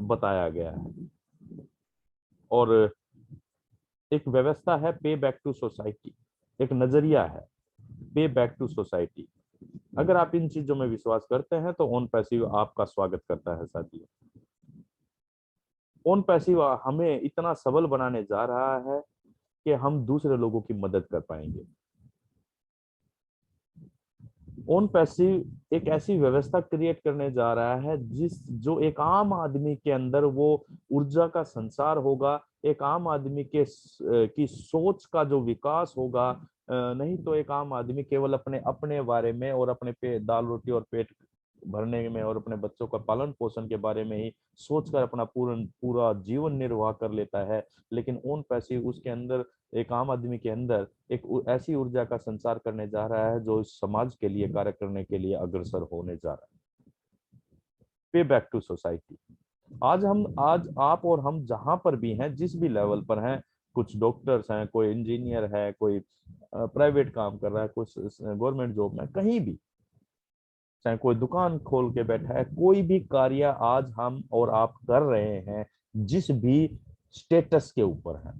बताया गया है, और एक व्यवस्था है पे बैक टू सोसाइटी, एक नजरिया है पे बैक टू सोसाइटी। अगर आप इन चीजों में विश्वास करते हैं तो ऑन पैसिव आपका स्वागत करता है साथियों। ऑन पैसिव हमें इतना सबल बनाने जा रहा है कि हम दूसरे लोगों की मदद कर पाएंगे। ऑन पैसिव एक ऐसी व्यवस्था क्रिएट करने जा रहा है जो एक आम आदमी के अंदर वो ऊर्जा का संचार होगा, एक आम आदमी की सोच का जो विकास होगा। नहीं तो एक आम आदमी केवल अपने अपने बारे में और अपने दाल रोटी और पेट भरने में और अपने बच्चों का पालन पोषण के बारे में ही सोचकर अपना पूरा जीवन निर्वाह कर लेता है। लेकिन ऑन पैसिव उसके अंदर, एक आम आदमी के अंदर एक ऐसी ऊर्जा का संचार करने जा रहा है जो इस समाज के लिए कार्य करने के लिए अग्रसर होने जा रहा है। पे बैक टू सोसाइटी। आज आप और हम जहां पर भी हैं, जिस भी लेवल पर हैं, कुछ डॉक्टर्स हैं, कोई इंजीनियर है, कोई प्राइवेट काम कर रहा है, कुछ गवर्नमेंट जॉब में, कहीं भी, चाहे कोई दुकान खोल के बैठा है, कोई भी कार्य आज हम और आप कर रहे हैं, जिस भी स्टेटस के ऊपर है,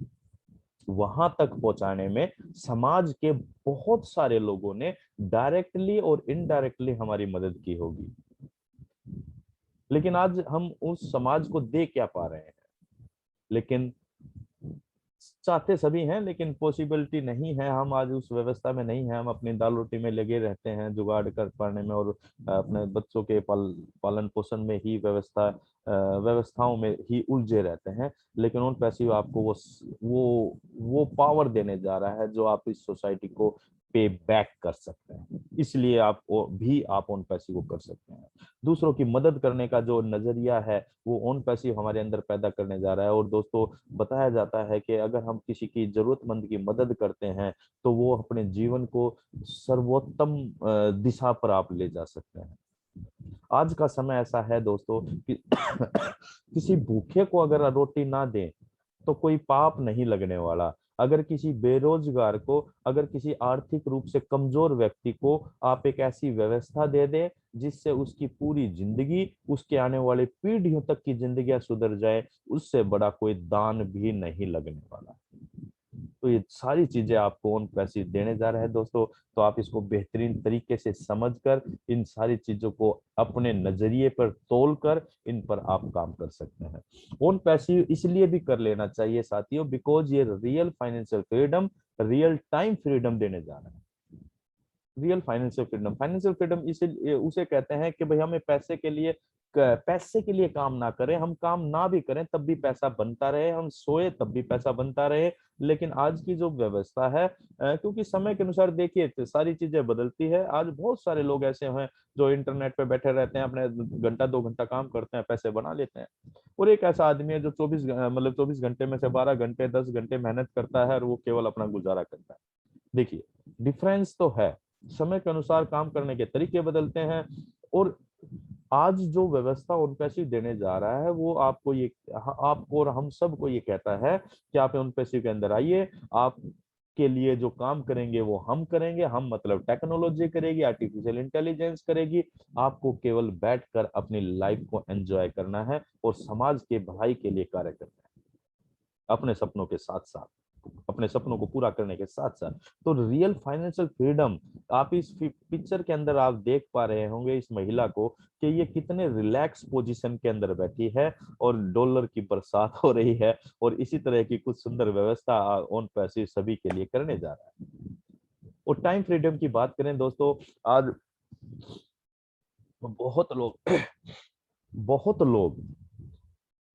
वहां तक पहुंचाने में समाज के बहुत सारे लोगों ने डायरेक्टली और इनडायरेक्टली हमारी मदद की होगी। लेकिन आज हम उस समाज को दे क्या पा रहे हैं? लेकिन चाहते सभी हैं, लेकिन पॉसिबिलिटी नहीं है, हम आज उस व्यवस्था में नहीं है, हम अपनी दाल रोटी में लगे रहते हैं, जुगाड़ कर पाने में, और अपने बच्चों के पालन पोषण में ही व्यवस्थाओं में ही उलझे रहते हैं। लेकिन उन पैसिव आपको वो पावर देने जा रहा है जो आप इस सोसाइटी को पे बैक कर सकते हैं। इसलिए आप ऑन पैसिव को कर सकते हैं। दूसरों की मदद करने का जो नजरिया है वो ऑन पैसिव हमारे अंदर पैदा करने जा रहा है। और दोस्तों, बताया जाता है कि अगर हम किसी की जरूरतमंद की मदद करते हैं तो वो अपने जीवन को सर्वोत्तम दिशा पर आप ले जा सकते हैं। आज का समय ऐसा है दोस्तों कि किसी भूखे को अगर रोटी ना दें तो कोई पाप नहीं लगने वाला। अगर किसी बेरोजगार को, अगर किसी आर्थिक रूप से कमजोर व्यक्ति को आप एक ऐसी व्यवस्था दे दें जिससे उसकी पूरी जिंदगी, उसके आने वाले पीढ़ियों तक की जिंदगी सुधर जाए, उससे बड़ा कोई दान भी नहीं लगने वाला। तो ये सारी चीजें आपको ऑन पैसिव देने जा रहे हैं दोस्तों। तो आप इसको बेहतरीन तरीके से समझकर इन सारी चीजों को अपने नजरिए पर तोलकर इन पर आप काम कर सकते हैं। ऑन पैसिव इसलिए भी कर लेना चाहिए साथियों, बिकॉज ये real financial freedom, real time freedom देने जा रहे हैं। रियल फाइनेंशियल फ्रीडम इसे उसे कहते हैं कि भाई हमें पैसे के लिए काम ना करें, हम काम ना भी करें तब भी पैसा बनता रहे, हम सोए तब भी पैसा बनता रहे। लेकिन आज की जो व्यवस्था है, क्योंकि समय के अनुसार देखिए सारी चीजें बदलती है। आज बहुत सारे लोग ऐसे हैं जो इंटरनेट पे बैठे रहते हैं, अपने घंटा 2 घंटा काम करते हैं, पैसे बना लेते हैं। और एक ऐसा आदमी है जो 24 घंटे में से 12 घंटे 10 घंटे मेहनत करता है और वो केवल अपना गुजारा करता है। देखिए डिफरेंस तो है, समय के अनुसार काम करने के तरीके बदलते हैं। और आज जो व्यवस्था उन पैसिव देने जा रहा है वो आपको और हम सबको ये कहता है कि आप उन पैसिव के अंदर आइए, आप के लिए जो काम करेंगे वो हम करेंगे। हम मतलब टेक्नोलॉजी करेगी, आर्टिफिशियल इंटेलिजेंस करेगी। आपको केवल बैठकर अपनी लाइफ को एंजॉय करना है और समाज के भलाई के लिए कार्य करना है, अपने सपनों के साथ साथ, अपने सपनों को पूरा करने के साथ साथ। तो रियल फाइनेंशियल फ्रीडम, आप इस पिक्चर के अंदर आप देख पा रहे होंगे इस महिला को कि ये कितने रिलैक्स पोजीशन के अंदर बैठी है और डॉलर की बरसात हो रही है। और इसी तरह की कुछ सुंदर व्यवस्था ऑन पैसिव सभी के लिए करने जा रहा है। और टाइम फ्रीडम की बात करें दोस्तों, आज बहुत लोग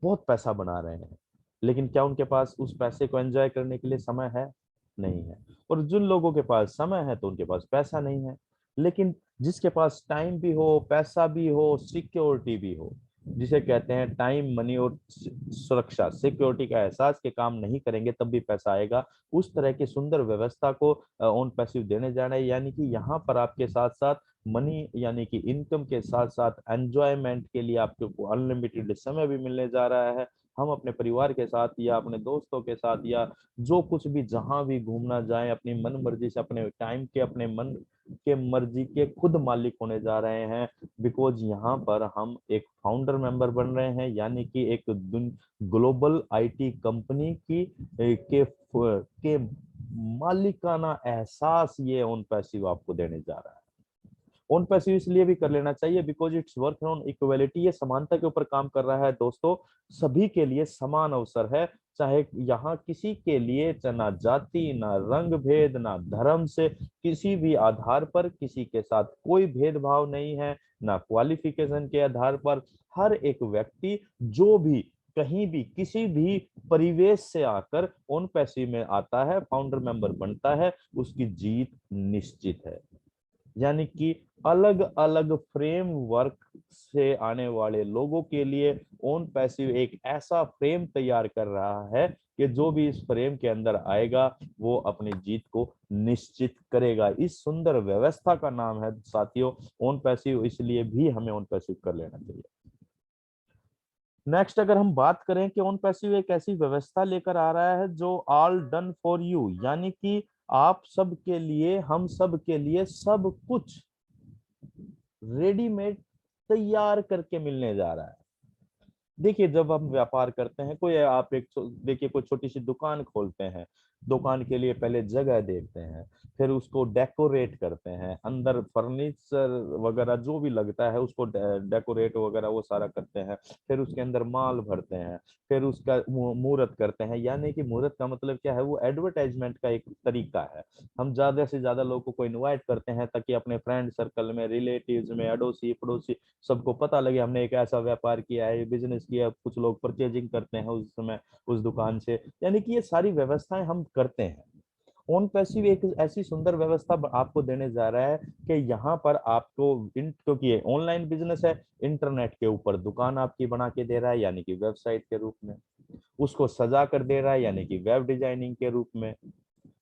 बहुत पैसा बना रहे हैं, लेकिन क्या उनके पास उस पैसे को एंजॉय करने के लिए समय है? नहीं है। और जिन लोगों के पास समय है तो उनके पास पैसा नहीं है। लेकिन जिसके पास टाइम भी हो, पैसा भी हो, सिक्योरिटी भी हो, जिसे कहते हैं टाइम, मनी और सुरक्षा, सिक्योरिटी का एहसास के काम नहीं करेंगे तब भी पैसा आएगा, उस तरह की सुंदर व्यवस्था को ऑन पैसिव देने जा रहे हैं। यानी कि यहाँ पर आपके साथ साथ मनी यानी कि इनकम के साथ साथ एंजॉयमेंट के लिए आपको अनलिमिटेड समय भी मिलने जा रहा है। हम अपने परिवार के साथ या अपने दोस्तों के साथ या जो कुछ भी जहां भी घूमना जाए अपनी मन मर्जी से, अपने टाइम के, अपने मन के मर्जी के खुद मालिक होने जा रहे हैं। बिकॉज यहाँ पर हम एक फाउंडर मेंबर बन रहे हैं, यानी कि एक ग्लोबल आईटी कंपनी के मालिकाना एहसास ये ऑन पैसिव आपको देने जा रहा है। ऑन पैसिव इसलिए भी कर लेना चाहिए because it's work on equality, ये समानता के ऊपर काम कर रहा है दोस्तों। सभी के लिए समान अवसर है, चाहे यहाँ किसी के लिए ना जाति, ना रंग भेद, ना धर्म से किसी भी आधार पर किसी के साथ कोई भेदभाव नहीं है, ना क्वालिफिकेशन के आधार पर। हर एक व्यक्ति जो भी कहीं भी किसी भी परिवेश से आकर ऑन पैसिव में आता है, फाउंडर मेंबर बनता है, उसकी जीत निश्चित है। यानी कि अलग अलग फ्रेमवर्क से आने वाले लोगों के लिए ऑन पैसिव एक ऐसा फ्रेम तैयार कर रहा है कि जो भी इस फ्रेम के अंदर आएगा वो अपनी जीत को निश्चित करेगा। इस सुंदर व्यवस्था का नाम है साथियों ऑन पैसिव, इसलिए भी हमें ऑन पैसिव कर लेना चाहिए। नेक्स्ट, अगर हम बात करें कि ऑन पैसिव एक ऐसी व्यवस्था लेकर आ रहा है जो ऑल डन फॉर यू, यानी कि आप सब के लिए, हम सब के लिए सब कुछ रेडीमेड तैयार करके मिलने जा रहा है। देखिए जब हम व्यापार करते हैं, कोई आप एक देखिए कोई छोटी सी दुकान खोलते हैं, दुकान के लिए पहले जगह देखते हैं, फिर उसको डेकोरेट करते हैं, अंदर फर्नीचर वगैरह जो भी लगता है उसको डेकोरेट वगैरह वो सारा करते हैं, फिर उसके अंदर माल भरते हैं, फिर उसका मुहूर्त करते हैं। यानी कि मुहूर्त का मतलब क्या है, वो एडवर्टाइजमेंट का एक तरीका है। हम ज्यादा से ज्यादा लोगों को इन्वाइट करते हैं ताकि अपने फ्रेंड सर्कल में, रिलेटिव्स में, अड़ोसी पड़ोसी सबको पता लगे हमने एक ऐसा व्यापार किया है, बिजनेस किया। कुछ लोग परचेजिंग करते हैं उस समय उस दुकान से, यानी कि ये सारी व्यवस्थाएं हम करते हैं। ऑन पैसिव एक ऐसी सुंदर व्यवस्था आपको देने जा रहा है कि यहाँ पर आपको क्योंकि ऑनलाइन बिजनेस है, इंटरनेट के ऊपर दुकान आपकी बना के दे रहा है यानी कि वेबसाइट के रूप में, उसको सजा कर दे रहा है यानी कि वेब डिजाइनिंग के रूप में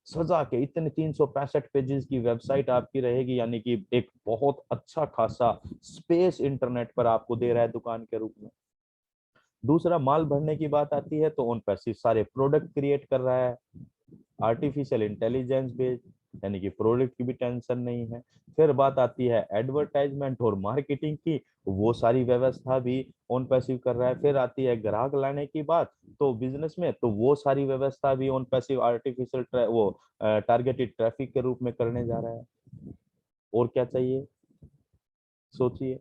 सजा के इतने 365 पेजेस की वेबसाइट आपकी रहेगी, यानी कि एक बहुत अच्छा खासा स्पेस इंटरनेट पर आपको दे रहा है दुकान के रूप में। दूसरा, माल भरने की बात आती है तो ऑन पैसिव सारे प्रोडक्ट क्रिएट कर रहा है, आर्टिफिशियल इंटेलिजेंस बेस्ड, यानी कि प्रोडक्ट की भी टेंशन नहीं है। फिर बात आती है एडवर्टाइजमेंट और मार्केटिंग की, वो सारी व्यवस्था भी ऑन पैसिव कर रहा है। फिर आती है ग्राहक लाने की बात, तो बिजनेस में तो वो सारी व्यवस्था भी ऑन पैसिव आर्टिफिशियल वो टारगेटेड ट्रैफिक के रूप में करने जा रहा है। और क्या चाहिए सोचिए,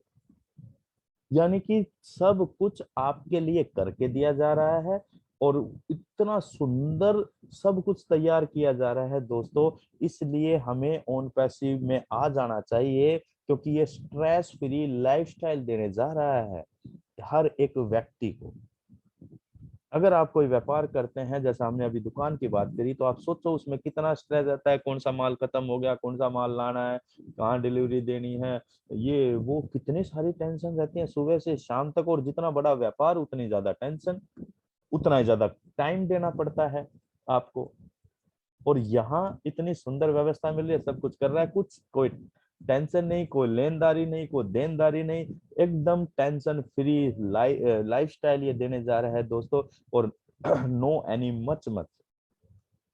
यानी कि सब कुछ आपके लिए करके दिया जा रहा है और इतना सुंदर सब कुछ तैयार किया जा रहा है दोस्तों। इसलिए हमें ऑन पैसिव में आ जाना चाहिए, क्योंकि ये स्ट्रेस फ्री लाइफस्टाइल देने जा रहा है हर एक व्यक्ति को। अगर आप कोई व्यापार करते हैं, जैसा हमने अभी दुकान की बात करी, तो आप सोचो उसमें कितना स्ट्रेस रहता है, कौन सा माल खत्म हो गया, कौन सा माल लाना है, कहाँ डिलीवरी देनी है, ये वो कितनी सारी टेंशन रहती है सुबह से शाम तक। और जितना बड़ा व्यापार उतनी ज्यादा टेंशन, उतना ही ज्यादा टाइम देना पड़ता है आपको। और यहाँ इतनी सुंदर व्यवस्था मिल रही है, सब कुछ कर रहा है, कुछ कोई टेंशन नहीं, कोई लेनदारी नहीं, कोई देनदारी नहीं, एकदम टेंशन फ्री लाइफस्टाइल ये देने जा रहा है दोस्तों। और नो एनी मच मच,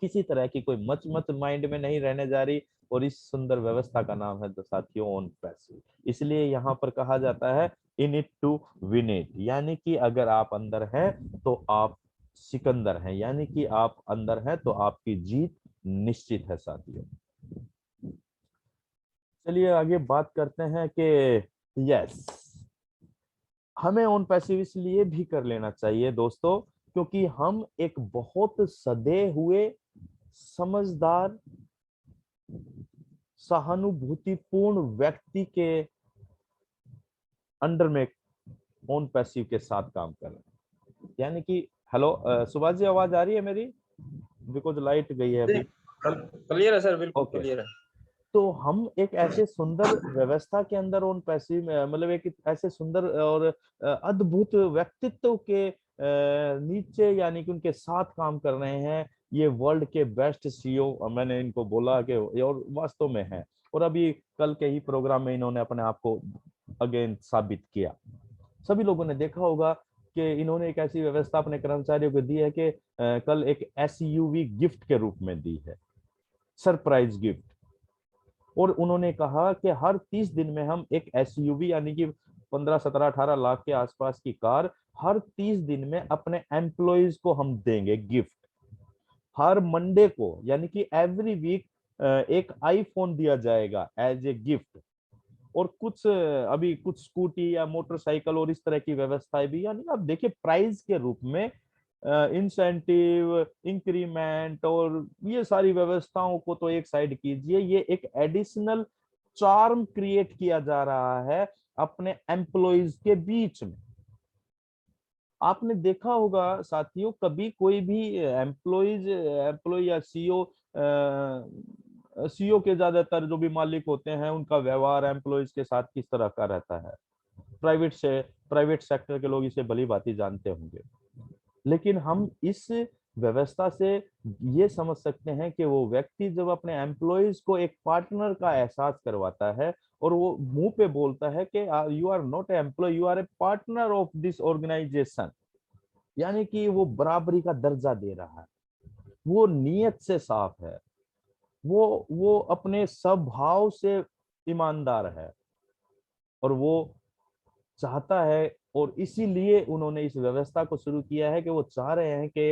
किसी तरह की कोई मच मच माइंड में नहीं रहने जा रही। और इस सुंदर व्यवस्था का नाम है साथियों ऑन पैसिव। इसलिए यहाँ पर कहा जाता है in it to win it, यानी कि अगर आप अंदर हैं तो आप सिकंदर हैं, यानी कि आप अंदर हैं तो आपकी जीत निश्चित है साथियों। चलिए आगे बात करते हैं कि यस, हमें ऑन पैसिव इसलिए भी कर लेना चाहिए दोस्तों, क्योंकि हम एक बहुत सदे हुए, समझदार, सहानुभूतिपूर्ण व्यक्ति के अंडर में ऑन पैसिव के साथ काम कर रहे हैं। यानी कि हेलो सुभाष जी, आवाज आ रही है मेरी? बिकॉज लाइट गई है अभी। क्लियर है सर, बिल्कुल ओके। क्लियर है। तो हम एक ऐसे सुंदर व्यवस्था के अंदर ऑन पैसिव, मतलब एक ऐसे सुंदर और अद्भुत व्यक्तित्व के नीचे, यानी कि उनके साथ काम कर रहे हैं। ये वर्ल्ड के बेस्ट सीईओ, मैंने इनको बोला कि और वास्तव में है, और अभी कल के ही प्रोग्राम में इन्होंने अपने आप को अगेन साबित किया। सभी लोगों ने देखा होगा कि इन्होंने एक ऐसी व्यवस्था अपने कर्मचारियों को दी है कि कल एक एसयूवी गिफ्ट के रूप में दी है, सरप्राइज गिफ्ट। और उन्होंने कहा कि हर 30 दिन में हम एक एसयूवी, यानी कि 15, 17, 18 लाख के आसपास की कार हर 30 दिन में अपने एम्प्लॉइज को हम देंगे गिफ्ट। हर मंडे को, यानी कि एवरी वीक एक आईफोन दिया जाएगा एज ए गिफ्ट। और कुछ अभी कुछ स्कूटी या मोटरसाइकिल और इस तरह की व्यवस्थाएं भी, यानी आप देखिए प्राइज के रूप में इंसेंटिव, इंक्रीमेंट और ये सारी व्यवस्थाओं को तो एक साइड कीजिए, ये एक एडिशनल चार्म क्रिएट किया जा रहा है अपने एम्प्लॉइज के बीच में। आपने देखा होगा साथियों, कभी कोई भी एम्प्लॉय या सीईओ के ज्यादातर जो भी मालिक होते हैं, उनका व्यवहार एम्प्लॉइज के साथ किस तरह का रहता है, प्राइवेट सेक्टर के लोग इसे भली भांति जानते होंगे। लेकिन हम इस व्यवस्था से ये समझ सकते हैं कि वो व्यक्ति जब अपने एम्प्लॉइज को एक पार्टनर का एहसास करवाता है और वो मुंह पे बोलता है कि you are not a employ, you are a partner of this organisation, यानी कि वो बराबरी का दर्जा दे रहा है, वो नीयत से साफ है, वो अपने स्वभाव से ईमानदार है और वो चाहता है। और इसीलिए उन्होंने इस व्यवस्था को शुरू किया है कि वो चाह रहे हैं कि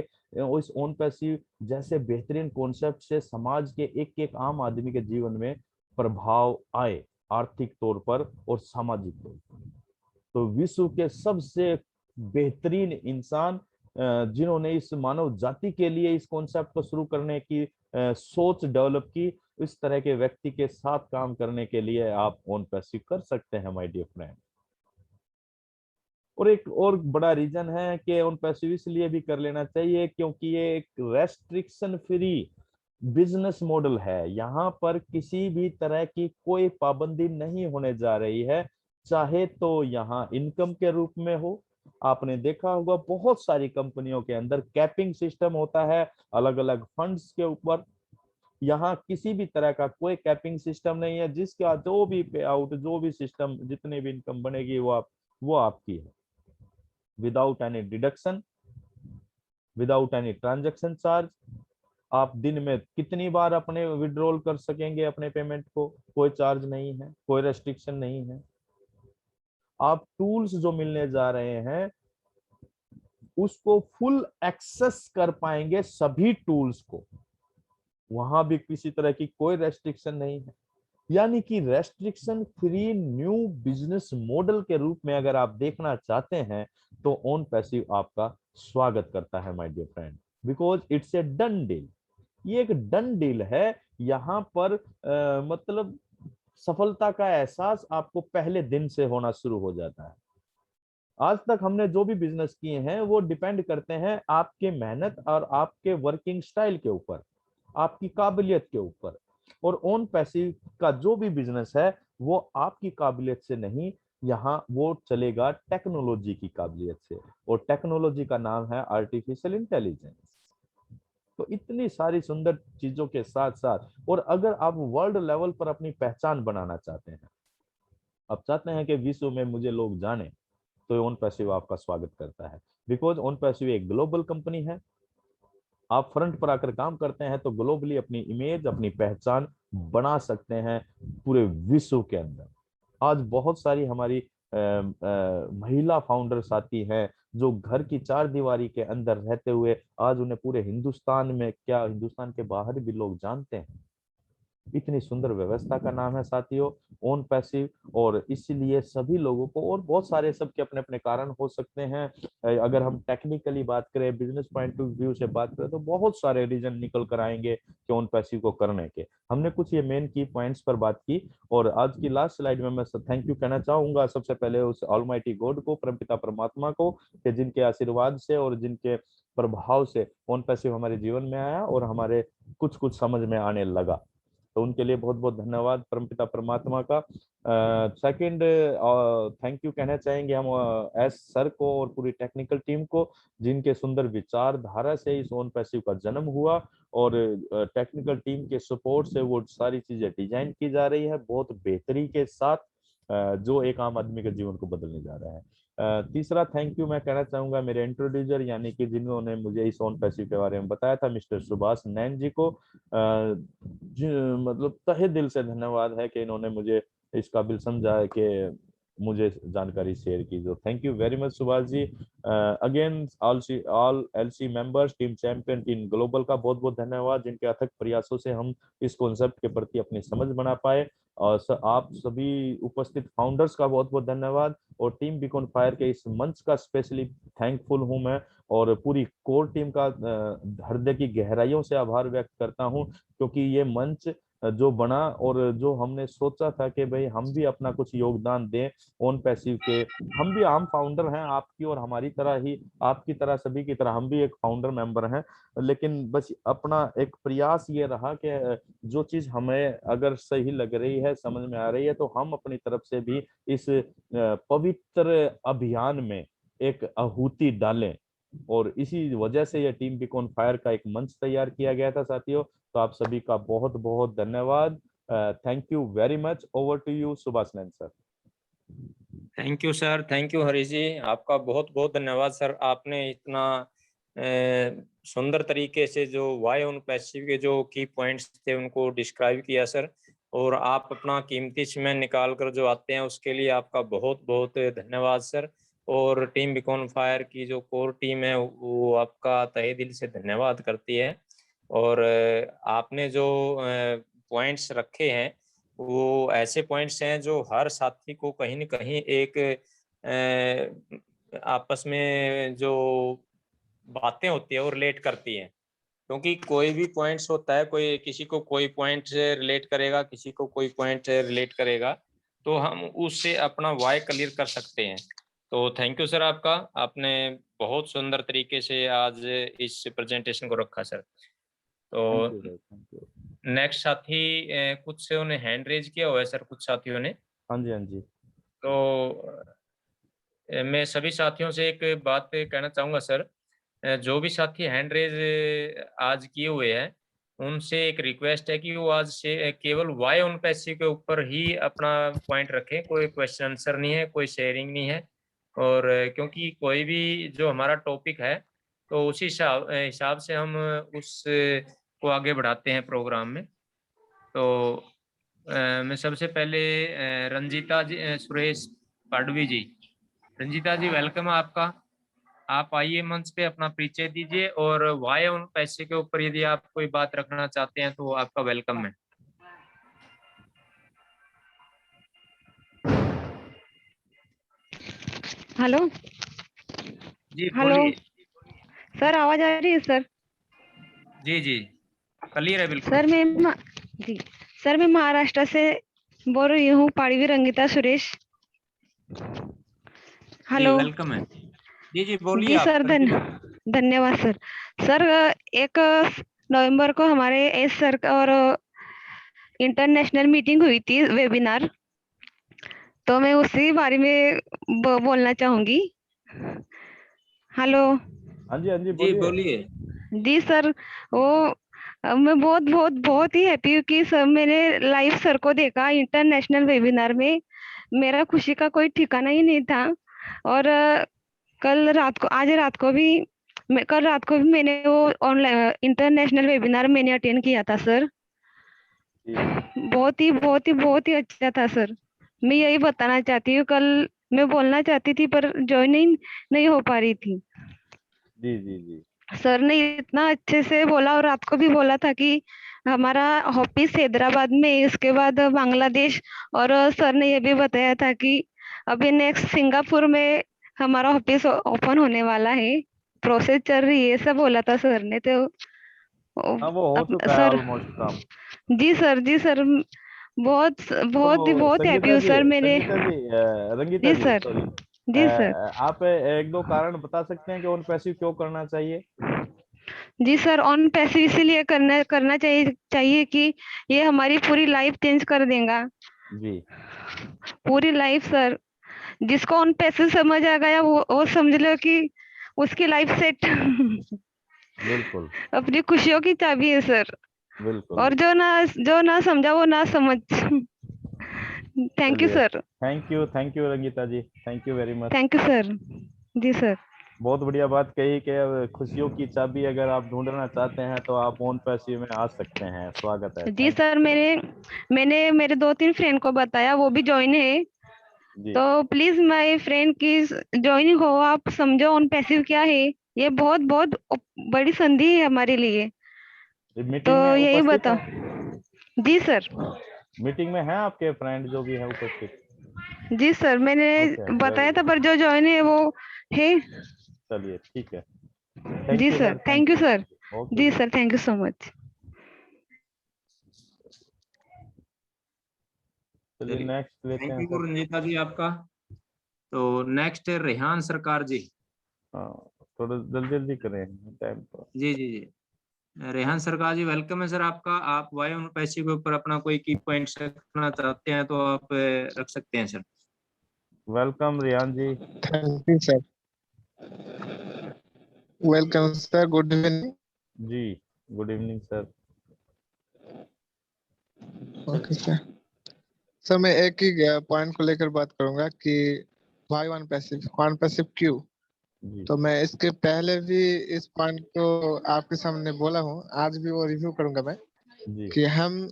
इस ऑन पैसिव जैसे बेहतरीन कॉन्सेप्ट से समाज के एक एक आम आदमी के जीवन में प्रभाव आए, आर्थिक तौर पर और सामाजिक तौर पर। तो विश्व के सबसे बेहतरीन इंसान जिन्होंने इस मानव जाति के लिए इस कॉन्सेप्ट को शुरू करने की सोच डेवलप की, इस तरह के व्यक्ति के साथ काम करने के लिए आप ऑन पैसिव कर सकते हैं माय डियर फ्रेंड। और एक और बड़ा रीजन है कि ऑन पैसिव इसलिए भी कर लेना चाहिए क्योंकि ये एक रेस्ट्रिक्शन फ्री बिजनेस मॉडल है। यहाँ पर किसी भी तरह की कोई पाबंदी नहीं होने जा रही है, चाहे तो यहाँ इनकम के रूप में हो। आपने देखा होगा बहुत सारी कंपनियों के अंदर कैपिंग सिस्टम होता है अलग अलग फंड्स के ऊपर। यहाँ किसी भी तरह का कोई कैपिंग सिस्टम नहीं है, जिसका जो भी पे आउट, जो भी सिस्टम, जितनी भी इनकम बनेगी वो आपकी है, without any deduction, without any transaction charge. आप दिन में कितनी बार अपने विड्रॉल कर सकेंगे अपने पेमेंट को, कोई चार्ज नहीं है, कोई रेस्ट्रिक्शन नहीं है। आप टूल्स जो मिलने जा रहे हैं उसको फुल एक्सेस कर पाएंगे, सभी टूल्स को, वहां भी किसी तरह की कोई रेस्ट्रिक्शन नहीं है। यानी कि restriction free new business model के रूप में अगर आप देखना चाहते हैं तो ओन पैसिव आपका स्वागत करता है my dear friend, because it's a done deal. ये एक डन डील है। यहाँ पर मतलब सफलता का एहसास आपको पहले दिन से होना शुरू हो जाता है। आज तक हमने जो भी बिजनेस किए हैं वो डिपेंड करते हैं आपके मेहनत और आपके वर्किंग स्टाइल के ऊपर, आपकी काबिलियत के ऊपर। और ओन पैसिव का जो भी बिजनेस है वो आपकी काबिलियत से नहीं, यहाँ वो चलेगा टेक्नोलॉजी की काबिलियत से, और टेक्नोलॉजी का नाम है आर्टिफिशियल इंटेलिजेंस। तो इतनी सारी सुंदर चीजों के साथ साथ, और अगर आप वर्ल्ड लेवल पर अपनी पहचान बनाना चाहते हैं, आप चाहते हैं कि विश्व में मुझे लोग जाने, तो ओन पैसिव आपका स्वागत करता है। बिकॉज ओन पैसिव एक ग्लोबल कंपनी है। आप फ्रंट पर आकर काम करते हैं तो ग्लोबली अपनी इमेज, अपनी पहचान बना सकते हैं पूरे विश्व के अंदर। आज बहुत सारी हमारी महिला फाउंडर्स आती हैं जो घर की चार दीवारी के अंदर रहते हुए आज उन्हें पूरे हिंदुस्तान में, क्या हिंदुस्तान के बाहर भी लोग जानते हैं। इतनी सुंदर व्यवस्था का नाम है साथियों ओन पैसिव। और इसीलिए सभी लोगों को, और बहुत सारे सबके अपने अपने कारण हो सकते हैं, अगर हम टेक्निकली बात करें, बिजनेस पॉइंट ऑफ व्यू से बात करें, तो बहुत सारे रीजन निकल कर आएंगे कि ओन पैसिव को करने के। हमने कुछ ये मेन की पॉइंट्स पर बात की, और आज की लास्ट स्लाइड में मैं थैंक यू कहना चाहूंगा सबसे पहले उस ऑलमाइटी गॉड को, परमपिता परमात्मा को, कि जिनके आशीर्वाद से और जिनके प्रभाव से ओन पैसिव हमारे जीवन में आया और हमारे कुछ कुछ समझ में आने लगा। तो उनके लिए बहुत बहुत धन्यवाद परमपिता परमात्मा का। सेकंड थैंक यू कहना चाहेंगे हम एस सर को और पूरी टेक्निकल टीम को, जिनके सुंदर विचारधारा से इस ओन पैसिव का जन्म हुआ, और टेक्निकल टीम के सपोर्ट से वो सारी चीजें डिजाइन की जा रही है बहुत बेहतरी के साथ, जो एक आम आदमी के जीवन को बदलने जा रहा है। तीसरा थैंक यू मैं कहना चाहूंगा मेरे इंट्रोड्यूसर, यानी कि जिन्होंने मुझे इस ओन पैसिव के बारे में बताया था, मिस्टर सुभाष नैन जी को। मतलब तहे दिल से धन्यवाद है कि इन्होंने मुझे इस काबिल समझा है कि मुझे जानकारी शेयर की। जो thank you very much Subhash ji. Again all LC members, team champion, team global का बहुत बहुत धन्यवाद, जिनके अथक प्रयासों से हम इस कॉन्सेप्ट के प्रति अपनी समझ बना पाए। और आप सभी उपस्थित फाउंडर्स का बहुत बहुत धन्यवाद, और टीम बीकॉन फायर के इस मंच का स्पेशली थैंकफुल हूं मैं, और पूरी कोर टीम का हृदय की गहराइयों से आभार व्यक्त करता हूं, क्योंकि ये मंच जो बना और जो हमने सोचा था कि भाई हम भी अपना कुछ योगदान दें ओन पैसिव के, हम भी आम फाउंडर हैं आपकी और हमारी तरह ही, आपकी तरह सभी की तरह हम भी एक फाउंडर मेंबर हैं, लेकिन बस अपना एक प्रयास ये रहा कि जो चीज हमें अगर सही लग रही है, समझ में आ रही है, तो हम अपनी तरफ से भी इस पवित्र अभियान में एक आहुति डालें। और इसी वजह से यह टीम बीकॉन फायर का एक मंच तैयार किया गया था साथियों। तो आप सभी का बहुत बहुत धन्यवाद। Thank you very much. Over to you Subhash Nain sir. Thank you sir, thank you Harish ji, आपका बहुत बहुत धन्यवाद सर। आपने इतना सुंदर तरीके से जो वाई ओन पैसिव के जो की पॉइंट्स थे उनको डिस्क्राइब किया सर, और आप अपना कीमती समय निकाल कर जो आते हैं उसके लिए आपका बहुत बहुत धन्यवाद सर। और टीम बीकॉन फायर की जो कोर टीम है वो आपका तहे दिल से धन्यवाद करती है। और आपने जो पॉइंट्स रखे हैं वो ऐसे पॉइंट्स हैं जो हर साथी को कहीं न कहीं एक आपस में जो बातें होती है वो रिलेट करती हैं, क्योंकि कोई भी पॉइंट्स होता है, कोई किसी को कोई पॉइंट से रिलेट करेगा, किसी को कोई पॉइंट से रिलेट करेगा, तो हम उससे अपना वाई क्लियर कर सकते हैं। तो थैंक यू सर आपका, आपने बहुत सुंदर तरीके से आज इस प्रेजेंटेशन को रखा सर। तो thank you sir, thank you. Next साथी कुछ से उन्हें हैंड रेज किया हुआ है सर, कुछ साथियों ने। हाँ जी, हाँ जी। तो मैं सभी साथियों से एक बात कहना चाहूँगा सर, जो भी साथी हैंड रेज आज किए हुए हैं, उनसे एक रिक्वेस्ट है कि वो आज से केवल वाई ऑन पैसिव के ऊपर ही अपना पॉइंट रखें, कोई क्वेश्चन आंसर नहीं है, कोई शेयरिंग नहीं है। और क्योंकि कोई भी जो हमारा टॉपिक है, तो उसी हिसाब से हम उस को आगे बढ़ाते हैं प्रोग्राम में। तो मैं सबसे पहले रंजीता जी, सुरेश पाडवी जी, रंजीता जी वेलकम है आपका। आप आइए मंच पे, अपना परिचय दीजिए, और वाई ऑन पैसे के ऊपर यदि आप कोई बात रखना चाहते हैं तो आपका वेलकम है। हेलो। जी हेलो बोलिए। सर, आवाज आ रही है सर? जी जी, क्लियर है बिल्कुल। सर जी सर, मैं महाराष्ट्र से बोल रही हूँ, पाड़वी रंगिता सुरेश। जी हेलो। वेलकम है। जी जी बोलिए, जी आप सर, कंटिन्यू। धन्यवाद सर। सर, 1 नवंबर को हमारे एस सर और इंटरनेशनल मीटिंग हुई थी, वेबिनार। तो मैं उसी बारे में बोलना चाहूंगी। हेलो। हाँ जी, हाँ जी, जी बोलिए। बोलिए। जी सर, वो मैं बहुत बहुत बहुत ही हैप्पी हूँ कि सर मैंने लाइव सर को देखा इंटरनेशनल वेबिनार में। मेरा खुशी का कोई ठिकाना ही नहीं था। और कल रात को भी मैंने वो ऑनलाइन इंटरनेशनल वेबिनार मैंने अटेंड किया था सर। जी बहुत ही अच्छा था सर। मैं यही बताना चाहती हूँ, कल मैं बोलना चाहती थी पर ज्वाइनिंग नहीं हो पा रही थी। जी जी जी। सर ने इतना अच्छे से बोला, और रात को भी बोला था कि हमारा ऑफिस हैदराबाद में, इसके बाद बांग्लादेश, और सर ने ये भी बताया था कि अभी नेक्स्ट सिंगापुर में हमारा ऑफिस ओपन होने वाला है, प्रोसेस चल रही है, ऐसा बोला था सर ने। तो हाँ, वो हो चुका है सर, ऑलमोस्ट काम। जी सर, तो बहुत हैप्पी संगीता हूँ जी, सर मेरे। रंगीता जी जी, सर। सॉरी। जी सर। आप एक दो कारण बता सकते हैं कि ऑन पैसिव क्यों करना चाहिए? जी सर, ऑन पैसिव इसीलिए करना करना चाहिए कि ये हमारी पूरी लाइफ चेंज कर देगा। जी। पूरी लाइफ सर। जिसको ऑन पैसिव समझ आ गया, वो समझ लो कि उसकी लाइफ सेट। बिल्कुल अपनी खुशियों की चाबी है सर। बिल्कुल। और जो ना समझा वो ना समझ। थैंक यू चलिए, sir. Thank you Rangeeta ji, thank you very much. Thank you sir. जी सर। बहुत बढ़िया बात कही कि खुशियों की चाबी अगर आप ढूंढना चाहते हैं तो आप ऑन पैसिव में आ सकते हैं। स्वागत है, जी थैंक सर, मैंने मेरे 2-3 फ्रेंड को बताया, वो भी ज्वाइन है। जी। तो प्लीज माय फ्रेंड की ज्वाइनिंग हो, आप समझो ऑन पैसिव क्या है। ये बहुत बहुत बड़ी संधि है हमारे लिए। तो मीटिंग में यही उपस्थित बताओ। हैं? जी सर। मीटिंग में हैं आपके फ्रेंड जो भी है उपस्थित? जी सर, मैंने ओके, वेरी बताया था, गुड। पर जो ज्वाइन है वो है। चलिए, ठीक है। जी thank you sir, sir, thank thank you you. Sir. Okay जी जी। Sir, thank you so much. चलिए, चलिए, नेक्स्ट लेते थैंक हैं यू सर। रंजीता जी आपका। तो नेक्स्ट है रेहान सरकार जी। हाँ, थोड़ा जल्दी जल्दी करें टाइम तो। जी जी जी, रेहान सरकार जी वेलकम है सर आपका। आप वाई ऑन पैसिव के ऊपर अपना कोई की पॉइंट रखना चाहते हैं तो आप रख सकते हैं sir. Welcome Riyan ji. Thank you, sir. Welcome, sir. Good evening. जी, good evening sir. Okay, sir. Sir मैं एक ही पॉइंट को लेकर बात करूंगा कि वाई वन पैसिव क्यों। जी तो मैं इसके पहले भी इस पॉइंट को आपके सामने बोला हूँ, आज भी वो रिव्यू करूंगा मैं जी कि हम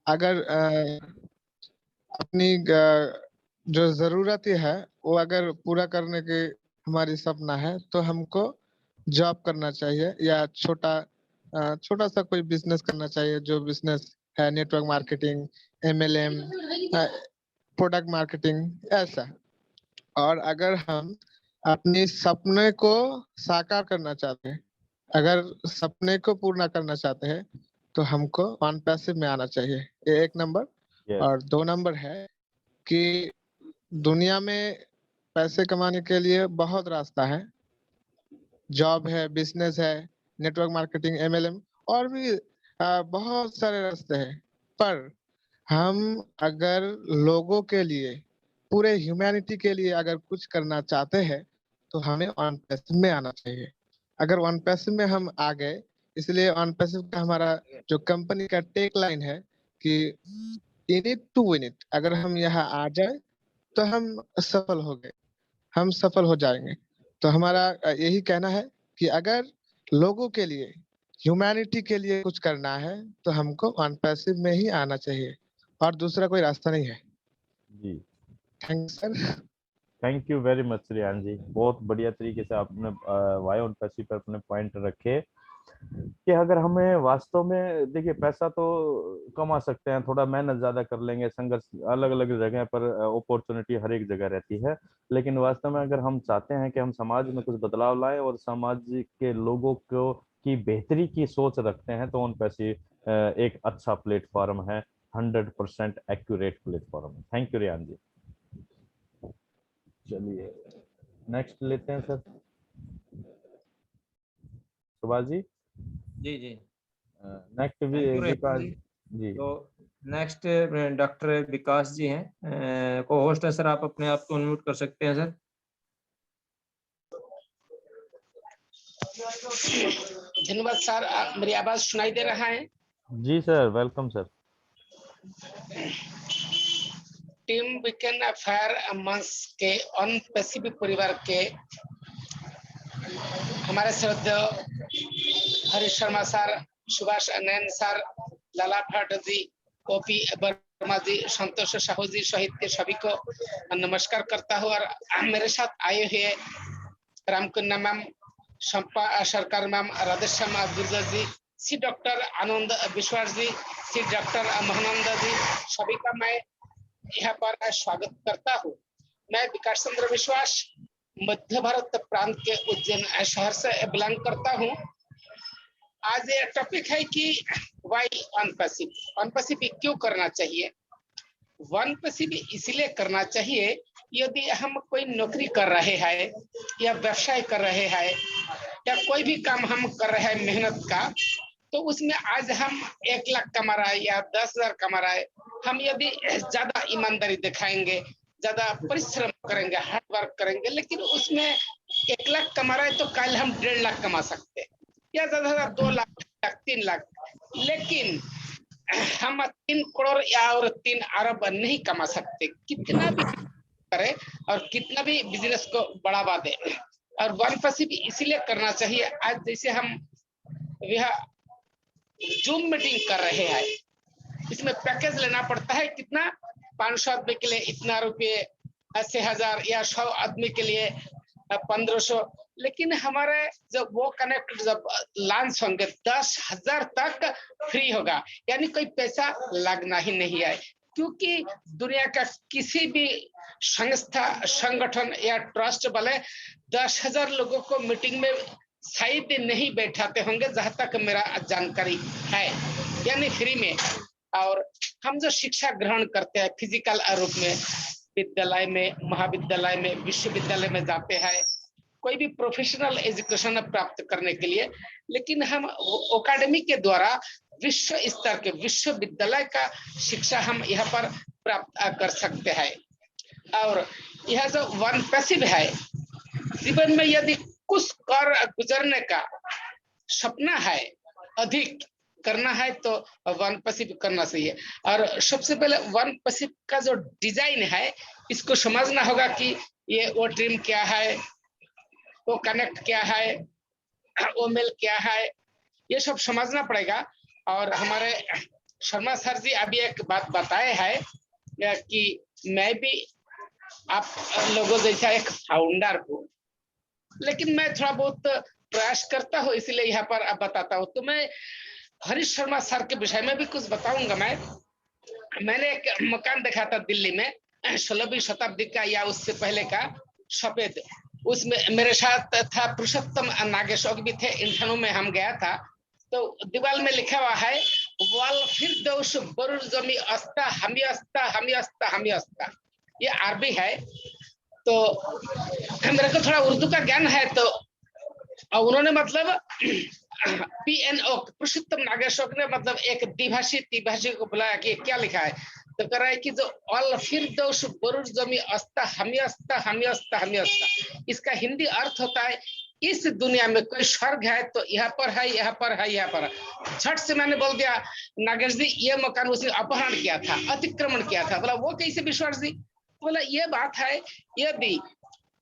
अगर अपनी जो जरूरत है वो अगर पूरा करने की हमारी सपना है तो हमको जॉब करना चाहिए या छोटा सा कोई बिजनेस करना चाहिए। जो बिजनेस है network marketing, MLM, product marketing ऐसा। और अगर हम अपने सपने को साकार करना चाहते हैं, अगर सपने को पूर्ण करना चाहते हैं तो हमको ऑन पैसिव में आना चाहिए। ये 1 नंबर। यस। और 2 नंबर है कि दुनिया में पैसे कमाने के लिए बहुत रास्ता है। जॉब है, बिजनेस है, नेटवर्क मार्केटिंग, एमएलएम और भी बहुत सारे रास्ते हैं, पर हम अगर लोगों के लिए, पूरे ह्यूमैनिटी के लिए अगर कुछ करना चाहते हैं तो हमें ऑन पैसिव में आना चाहिए। अगर ऑन पैसिव में हम आ गए, इसलिए ऑन पैसिव का हमारा जो कंपनी का टेक लाइन है कि in it to win it, अगर हम यहाँ आ जाए तो हम सफल हो गए, हम सफल हो जाएंगे। तो हमारा यही कहना है कि अगर लोगों के लिए, ह्यूमैनिटी के लिए कुछ करना है तो हमको ऑन पैसिव में ही आना चाहिए, और दूसरा कोई रास्ता नहीं है। जी, thank sir. Thank you very much Riyan ji, बहुत बढ़िया तरीके से आपने वाई ऑन पैसिव पर अपने पॉइंट रखे कि अगर हमें वास्तव में, देखिए पैसा तो कमा सकते हैं, थोड़ा मेहनत ज्यादा कर लेंगे, संघर्ष अलग अलग जगह पर, अपॉर्चुनिटी हर एक जगह रहती है, लेकिन वास्तव में अगर हम चाहते हैं कि हम समाज में कुछ बदलाव लाएं और समाज के लोगों को की बेहतरी की सोच रखते हैं, तो ऑन पैसिव एक अच्छा प्लेटफॉर्म है, 100% एक्यूरेट प्लेटफॉर्म है। Thank you Riyan ji. चलिए नेक्स्ट लेते हैं सर, सुभाष जी। जी जी, next Thank you, Vikas Rehan ji. तो नेक्स्ट डॉक्टर विकास जी हैं, को होस्ट है सर, आप अपने आप को अनम्यूट कर सकते हैं सर। धन्यवाद सर, मेरी आवाज सुनाई दे रहा है? जी sir, welcome sir. Team weekend affair मंच के ऑन पैसिव परिवार के हमारे श्रद्धेय Harish Sharma sir, Subhash Nayan sir, Lala Bhatt ji, OP Verma ji, Santosh Sahu ji सहित के सभी को नमस्कार करता हूँ। और मेरे साथ आए हुए रामकन्या मैम, शंपा सरकार मैम, राधेश्याम दुर्गा जी, सी डॉक्टर आनंद विश्वास जी, सी डॉक्टर महानंद जी, सभी का मैं यहाँ पर स्वागत करता हूँ। मैं विकास चंद्र विश्वास मध्य भारत प्रांत के उज्जैन शहर से बिलोंग करता हूँ। आज ये टॉपिक है कि वाई ऑन पैसिव क्यों करना चाहिए। वन पैसिव इसलिए करना चाहिए यदि हम कोई नौकरी कर रहे हैं या व्यवसाय कर रहे हैं या कोई भी काम हम कर रहे हैं मेहनत का, तो उसमें आज हम 1 लाख कमा रहा है या 10,000 कमा रहा है, हम यदि ज्यादा ईमानदारी दिखाएंगे, ज्यादा परिश्रम करेंगे, हार्ड वर्क करेंगे, लेकिन उसमें 1 लाख कमा रहा है तो कल हम 1.5 लाख कमा सकते हैं या ज्यादा 2 लाख, 3 लाख, लेकिन हम 3 करोड़ या और 3 अरब नहीं कमा सकते, कितना भी करे और कितना भी बिजनेस को बढ़ावा दे। और वन पैसिव इसीलिए करना चाहिए, आज जैसे हम यह जूम मीटिंग कर रहे हैं, इसमें पैकेज लेना पड़ता है कितना, 500 आदमी के लिए इतना रुपये, 80,000 या 100 आदमी के लिए 1500, लेकिन हमारे जब वो कनेक्ट जब लॉन्च होंगे 10,000 तक फ्री होगा, यानी कोई पैसा लगना ही नहीं है, क्योंकि दुनिया का किसी भी संस्था, संगठन या ट्रस्ट वाले 10,000 लोगों को मीटिंग में शायद नहीं बैठाते होंगे, जहां तक मेरा जानकारी है, यानी फ्री में। और हम जो शिक्षा ग्रहण करते हैं फिजिकल रूप में, विद्यालय में, महाविद्यालय में, विश्वविद्यालय में जाते हैं कोई भी प्रोफेशनल एजुकेशन प्राप्त करने के लिए, लेकिन हम एकेडमी के द्वारा विश्व स्तर के विश्वविद्यालय का शिक्षा हम यहाँ पर प्राप्त कर सकते हैं। और यह जो वन पैसिव है, जीवन में यदि कुछ कर गुजरने का सपना है, अधिक करना है, तो वन पैसिव करना चाहिए। और सबसे पहले वन पैसिव का जो डिजाइन है, इसको समझना होगा कि ये वो ड्रीम क्या है, वो कनेक्ट क्या है, वो मेल क्या है, ये सब समझना पड़ेगा। और हमारे शर्मा सर जी अभी एक बात बताए हैं कि मैं भी आप लोगों जैसा एक फाउंडर हूँ, लेकिन मैं थोड़ा बहुत प्रयास करता हूँ, इसलिए यहाँ पर बताता हूँ। तो मैं हरीश शर्मा सर के विषय में भी कुछ बताऊंगा। मैंने एक मकान देखा था दिल्ली में 16वीं शताब्दी का या उससे पहले का, सफेद, उसमें मेरे साथ था पुरुषोत्तम नागेश्वर भी थे, इन दिनों में हम गया था, तो दीवार में लिखा हुआ है वाल फिर दोष बरुर जमी अस्ता हमी अस्ता हमी अस्ता हमी अस्ता, ये अरबी है। तो मेरे को थोड़ा उर्दू का ज्ञान है, तो उन्होंने मतलब PNO पुरुषोत्तम नागेश्वर ने मतलब एक द्विभाषी को बुलाया कि क्या लिखा है, तो कह रहा है कि जो अल फिरदौस बुरुज जमी अस्ता हमी अस्ता हमी अस्ता हमी अस्ता, इसका हिंदी अर्थ होता है इस दुनिया में कोई स्वर्ग है तो यहाँ पर है, यहाँ पर है, यहाँ पर है। झट से मैंने बोल दिया नागेश जी ये मकान उसने अपहरण किया था, अतिक्रमण किया था। बोला वो कैसे विश्वास जी? बोला ये बात है, यदि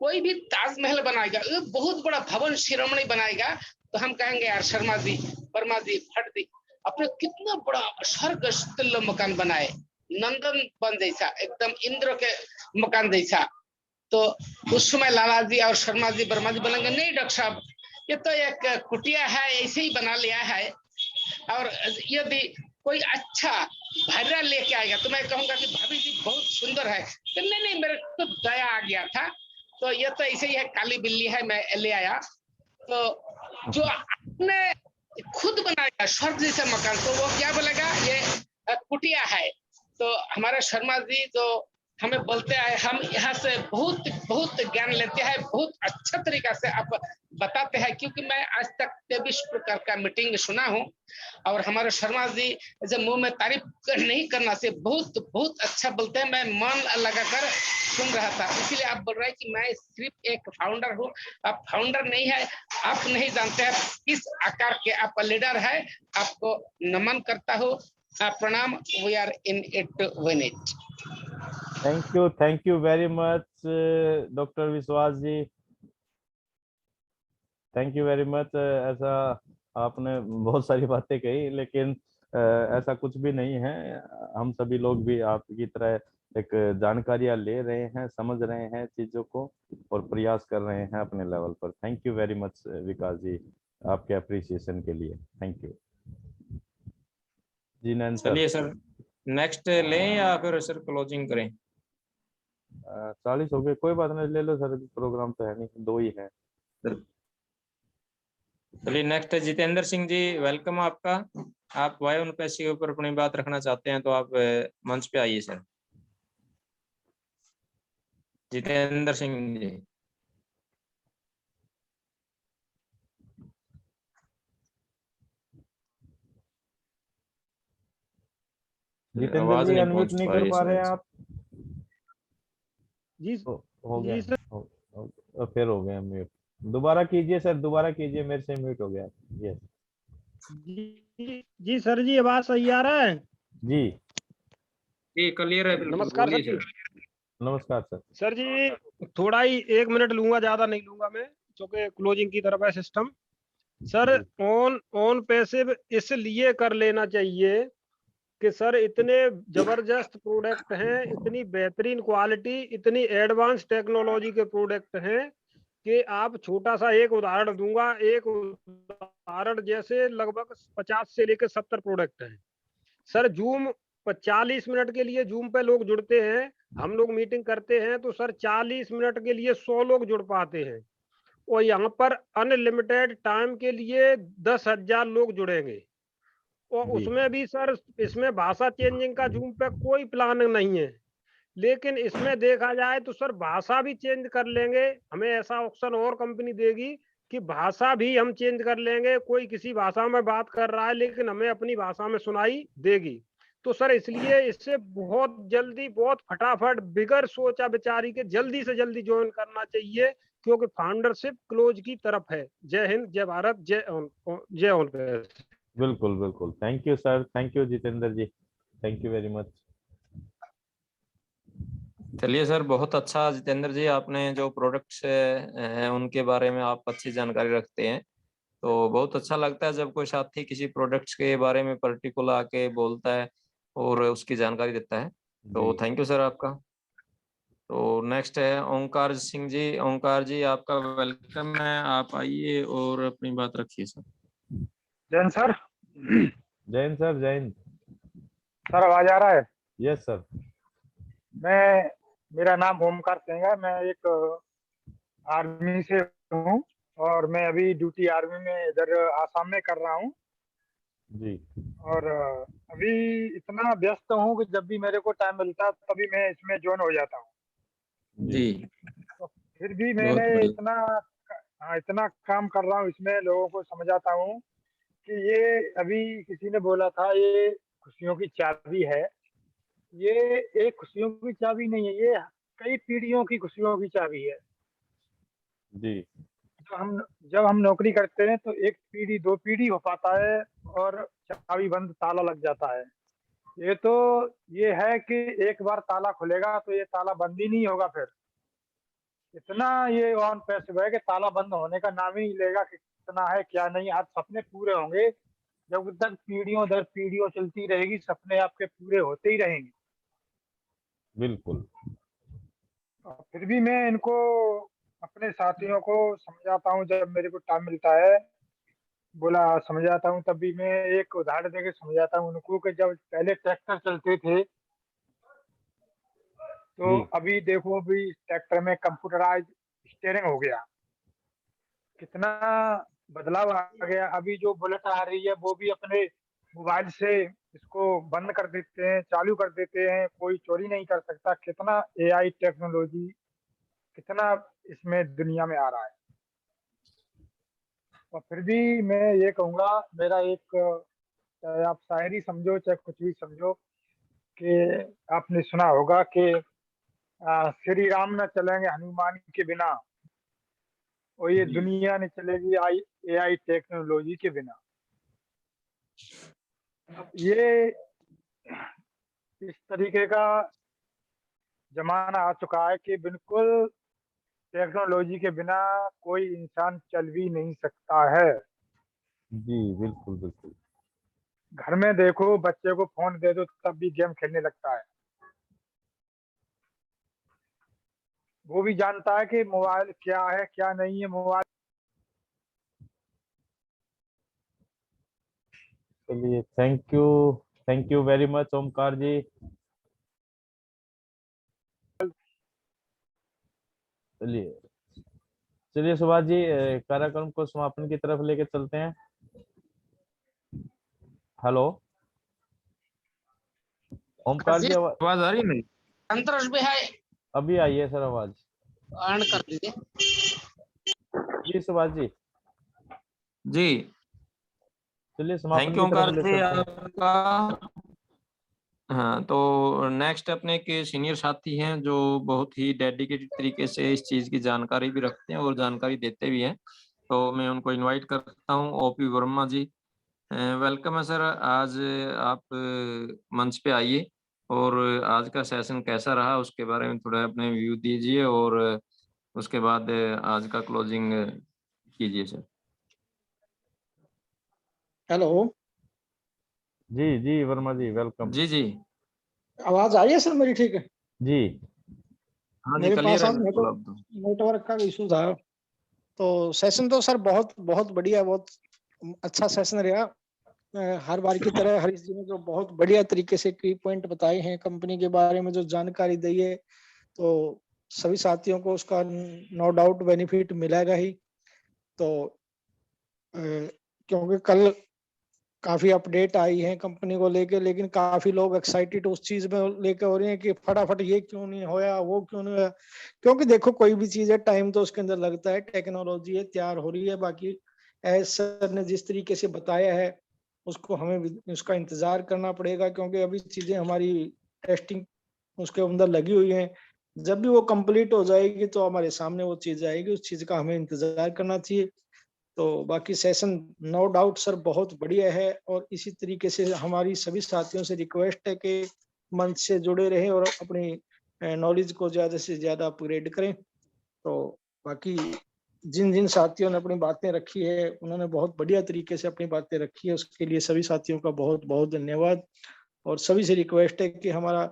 कोई भी ताजमहल बनाएगा, बहुत बड़ा भवन शिरोमणि बनाएगा, तो हम कहेंगे यार शर्मा जी, वर्मा जी, भट्ट जी अपने कितना बड़ा स्वर्ग तुल्य मकान बनाए, नंदन बन जैसा, एकदम इंद्र के मकान जैसा। तो उस समय लाला जी और शर्मा जी, वर्मा जी बोलेंगे नहीं डॉक्टर साहब ये तो एक कुटिया है, ऐसे ही बना लिया है। और यदि कोई अच्छा भर्रा लेके आएगा तो मैं कहूंगा कि भाभी जी बहुत सुंदर है, तो नहीं मेरे को दया आ गया था, तो ये तो ऐसे ही है, काली बिल्ली है, मैं ले आया। तो जो आपने खुद बनाया स्वर्ग जैसा मकान, तो वो क्या बोलेगा ये कुटिया है। तो हमारे शर्मा जी जो हमें बोलते हैं, हम यहाँ से बहुत बहुत ज्ञान लेते हैं, बहुत अच्छा तरीका से आप बताते हैं, क्योंकि मैं आज तक 23 प्रकार का मीटिंग सुना हूँ। और हमारे शर्मा जी जब मुंह में तारीफ नहीं करना से बहुत बहुत अच्छा बोलते हैं, मैं मन लगाकर सुन रहा था। इसीलिए आप बोल रहे हैं कि मैं सिर्फ एक फाउंडर हूँ, आप फाउंडर नहीं है, आप नहीं जानते हैं किस आकार के आप लीडर है। आपको नमन करता हूँ, प्रणाम। We are in it win it. Thank you very much doctor Vishwas ji, thank you very much. ऐसा आपने बहुत सारी बातें कही, लेकिन ऐसा कुछ भी नहीं है। हम सभी लोग भी आपकी तरह एक जानकारियां ले रहे हैं, समझ रहे हैं चीजों को और प्रयास कर रहे हैं अपने लेवल पर। Thank you very much Vikas ji, आपके अप्रिसिएशन के लिए थैंक यू जी। नैन सर, चलिए सर नेक्स्ट लें या फिर सर क्लोजिंग करें? 40 हो गए, कोई बात नहीं, ले लो सर, प्रोग्राम तो है नहीं, 2 ही है। चलिए नेक्स्ट है जितेंद्र सिंह जी, वेलकम आपका। आप वाई 49 के ऊपर अपनी बात रखना चाहते हैं तो आप मंच पे आइए सर। जितेंद्र सिंह जी, जितेंद्र आवाज जी नहीं अनम्यूट पहुंच नहीं पा कर रही पा रहे हैं शायद। आप। जी हो गया, जी सर। फिर हो गया म्यूट। दोबारा कीजिए सर, दोबारा कीजिए, मेरे से म्यूट हो गया। यस जी सर जी, आवाज सही आ रहा है? जी जी क्लियर है, बिल्कुल नमस्कार बोलिए सर। सर। नमस्कार सर। सर जी थोड़ा ही 1 मिनट लूंगा, ज्यादा नहीं लूंगा मैं, क्योंकि क्लोजिंग की तरफ है सिस्टम। सर ऑन पैसिव इसलिए कर लेना चाहिए कि सर इतने जबरदस्त प्रोडक्ट हैं, इतनी बेहतरीन क्वालिटी, इतनी एडवांस टेक्नोलॉजी के प्रोडक्ट हैं कि आप छोटा सा एक उदाहरण दूंगा। एक उदाहरण जैसे लगभग 50 से लेकर 70 प्रोडक्ट हैं सर। जूम 40 मिनट के लिए जूम पे लोग जुड़ते हैं, हम लोग मीटिंग करते हैं तो सर 40 मिनट के लिए 100 लोग जुड़ पाते हैं, और यहाँ पर अनलिमिटेड टाइम के लिए 10,000 लोग जुड़ेंगे। और उसमें भी सर इसमें भाषा चेंजिंग का जूम पे कोई प्लान नहीं है, लेकिन इसमें देखा जाए तो सर भाषा भी चेंज कर लेंगे। हमें ऐसा ऑप्शन और कंपनी देगी कि भाषा भी हम चेंज कर लेंगे, कोई किसी भाषा में बात कर रहा है लेकिन हमें अपनी भाषा में सुनाई देगी। तो सर इसलिए इससे बहुत जल्दी, बहुत फटाफट, बिगर सोचा विचारी के जल्दी से जल्दी ज्वाइन करना चाहिए, क्योंकि फाउंडरशिप क्लोज की तरफ है। जय हिंद, जय भारत, जय ऑन। बिल्कुल बिल्कुल, thank you sir, thank you Jitendra ji, thank you very much. चलिए सर, बहुत अच्छा जितेंद्र जी, आपने जो प्रोडक्ट्स हैं उनके बारे में आप अच्छी जानकारी रखते हैं, तो बहुत अच्छा लगता है जब कोई साथी किसी प्रोडक्ट्स के बारे में पर्टिकुलर आके बोलता है और उसकी जानकारी देता है। तो थैंक यू सर आपका। तो नेक्स्ट है ओंकार सिंह जी। ओंकार जी आपका वेलकम है, आप आइए और अपनी बात रखिए sir. Jain sir. Jain sir, Jain sir आवाज आ रहा है? Yes sir. मेरा नाम ओमकार सिंह है, मैं एक आर्मी से हूँ और मैं अभी ड्यूटी आर्मी में इधर आसाम में कर रहा हूँ जी। और अभी इतना व्यस्त हूँ कि जब भी मेरे को टाइम मिलता है तभी मैं इसमें ज्वाइन हो जाता हूँ जी। तो फिर भी बहुत मैंने बढ़िया। इतना काम कर रहा हूँ इसमें, लोगों को समझाता हूँ कि ये अभी किसी ने बोला था ये खुशियों की चाबी है। ये एक खुशियों की चाबी नहीं है, ये कई पीढ़ियों की खुशियों की चाबी है। जी जब हम नौकरी करते हैं तो एक पीढ़ी 2 पीढ़ी हो पाता है और चाबी बंद ताला लग जाता है। ये है कि एक बार ताला खुलेगा तो ये ताला बंद ही नहीं होगा फिर। इतना ये ऑन पैसिव है कि ताला बंद होने का नाम ही नहीं लेगा कि कितना है क्या नहीं। आज सपने पूरे होंगे, जब तक पीढ़ियों दर पीढ़ियों चलती रहेगी सपने आपके पूरे होते ही रहेंगे। बिल्कुल। और फिर भी मैं इनको अपने साथियों को समझाता हूँ जब मेरे को टाइम मिलता है, बोला समझाता हूँ, तब भी मैं एक उदाहरण देके समझाता हूँ उनको कि जब पहले ट्रैक्टर चलते थे तो जी अभी देखो अभी ट्रैक्टर में कंप्यूटराइज स्टीयरिंग हो गया, कितना बदलाव आ गया। अभी जो बुलेट आ रही है वो भी अपने मोबाइल से इसको बंद कर देते हैं, चालू कर देते हैं, कोई चोरी नहीं कर सकता। कितना एआई टेक्नोलॉजी कितना इसमें दुनिया में आ रहा है। और फिर भी मैं ये कहूँगा, मेरा एक, चाहे आप शायरी समझो चाहे कुछ भी समझो, कि आपने सुना होगा कि श्री राम न चलेंगे हनुमान के बिना, और ये दुनिया नहीं चलेगी एआई टेक्नोलॉजी के बिना। ये इस तरीके का जमाना आ चुका है कि बिल्कुल टेक्नोलॉजी के बिना कोई इंसान चल भी नहीं सकता है। जी बिल्कुल बिल्कुल। घर में देखो बच्चे को फोन दे दो तब भी गेम खेलने लगता है। वो भी जानता है कि मोबाइल क्या है क्या नहीं है। मोबाइल चलिए, thank you very much Omkar ji. चलिए सुभाष जी, कार्यक्रम को समापन की तरफ लेके चलते हैं। हेलो ओमकार जी, आवाज आ रही है मेरी? संतोष भाई अभी आई है सर आवाज। ऑन कर दीजिए। जी सुभाष जी। जी चलिए समापन थैंक यू की तरफ ओंकार ले जी चलते हैं। आपका। हाँ, तो नेक्स्ट अपने के सीनियर साथी हैं जो बहुत ही डेडिकेटेड तरीके से इस चीज़ की जानकारी भी रखते हैं और जानकारी देते भी हैं, तो मैं उनको इनवाइट करता हूँ। ओपी वर्मा जी, वेलकम है सर। आज आप मंच पे आइए और आज का सेशन कैसा रहा उसके बारे में थोड़ा अपने व्यू दीजिए और उसके बाद आज का क्लोजिंग कीजिए सर। हेलो जी जी वर्मा जी वेलकम। जी जी आवाज आ रही है सर मेरी? ठीक है जी हाँ जी, मेरे क्लियर पास है आज बिल्कुल। अब तो नेटवर्क का इशू था। तो सेशन तो सर बहुत बहुत बढ़िया, बहुत अच्छा सेशन रहा। हर बार की तरह हरीश जी ने जो बहुत बढ़िया तरीके से की पॉइंट बताए हैं, कंपनी के बारे में जो जानकारी दी है, तो सभी साथियों को उसका नो डाउट बेनिफिट मिलेगा ही। तो क्योंकि कल काफी अपडेट आई है कंपनी को लेके, लेकिन काफी लोग एक्साइटेड उस चीज में लेके हो रहे हैं कि फटाफट ये क्यों नहीं होया, वो क्यों नहीं होया। क्योंकि देखो कोई भी चीज है टाइम तो उसके अंदर लगता है, टेक्नोलॉजी है तैयार हो रही है। बाकी एज सर ने जिस तरीके से बताया है उसको हमें उसका इंतजार करना पड़ेगा, क्योंकि अभी चीजें हमारी टेस्टिंग उसके अंदर लगी हुई है। जब भी वो कंप्लीट हो जाएगी तो हमारे सामने वो चीज आएगी, उस चीज का हमें इंतजार करना चाहिए। तो बाकी सेशन नो डाउट सर बहुत बढ़िया है, और इसी तरीके से हमारी सभी साथियों से रिक्वेस्ट है कि मंच से जुड़े रहें और अपनी नॉलेज को ज्यादा से ज्यादा अपग्रेड करें। तो बाकी जिन जिन साथियों ने अपनी बातें रखी है उन्होंने बहुत बढ़िया तरीके से अपनी बातें रखी है, उसके लिए सभी साथियों का बहुत बहुत धन्यवाद। और सभी से रिक्वेस्ट है कि हमारा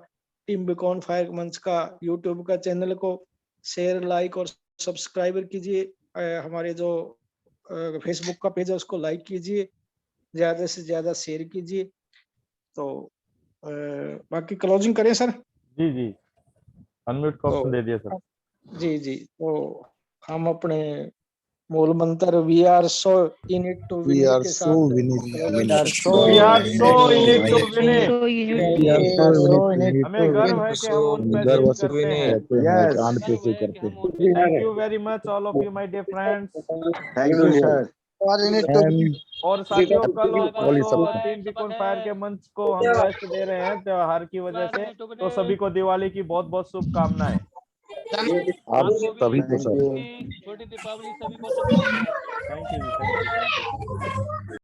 टीम बीकॉन फायर मंच का यूट्यूब का चैनल को शेयर, लाइक और सब्सक्राइबर कीजिए। हमारे जो फेसबुक का पेज है उसको लाइक कीजिए, ज्यादा से ज्यादा शेयर कीजिए। तो बाकी क्लोजिंग करें सर? जी जी अनम्यूट का ऑप्शन दे दिया सर। जी जी, तो हम अपने मूल मंत्र we are so in it to win it के साथ हमें गर्व है कि हम उन पे अचीव करते हैं। Yes thank you very much all of you my dear friends. Thank you sir. And और साथियों कल और All is परसों up. टीम बीकॉन फायर के मंच को हम रेस्ट दे रहे हैं त्योहार की वजह से, तो सभी को दिवाली की बहुत बहुत शुभकामनाएं। आप सभी को सर थैंक यू जी, थैंक यू।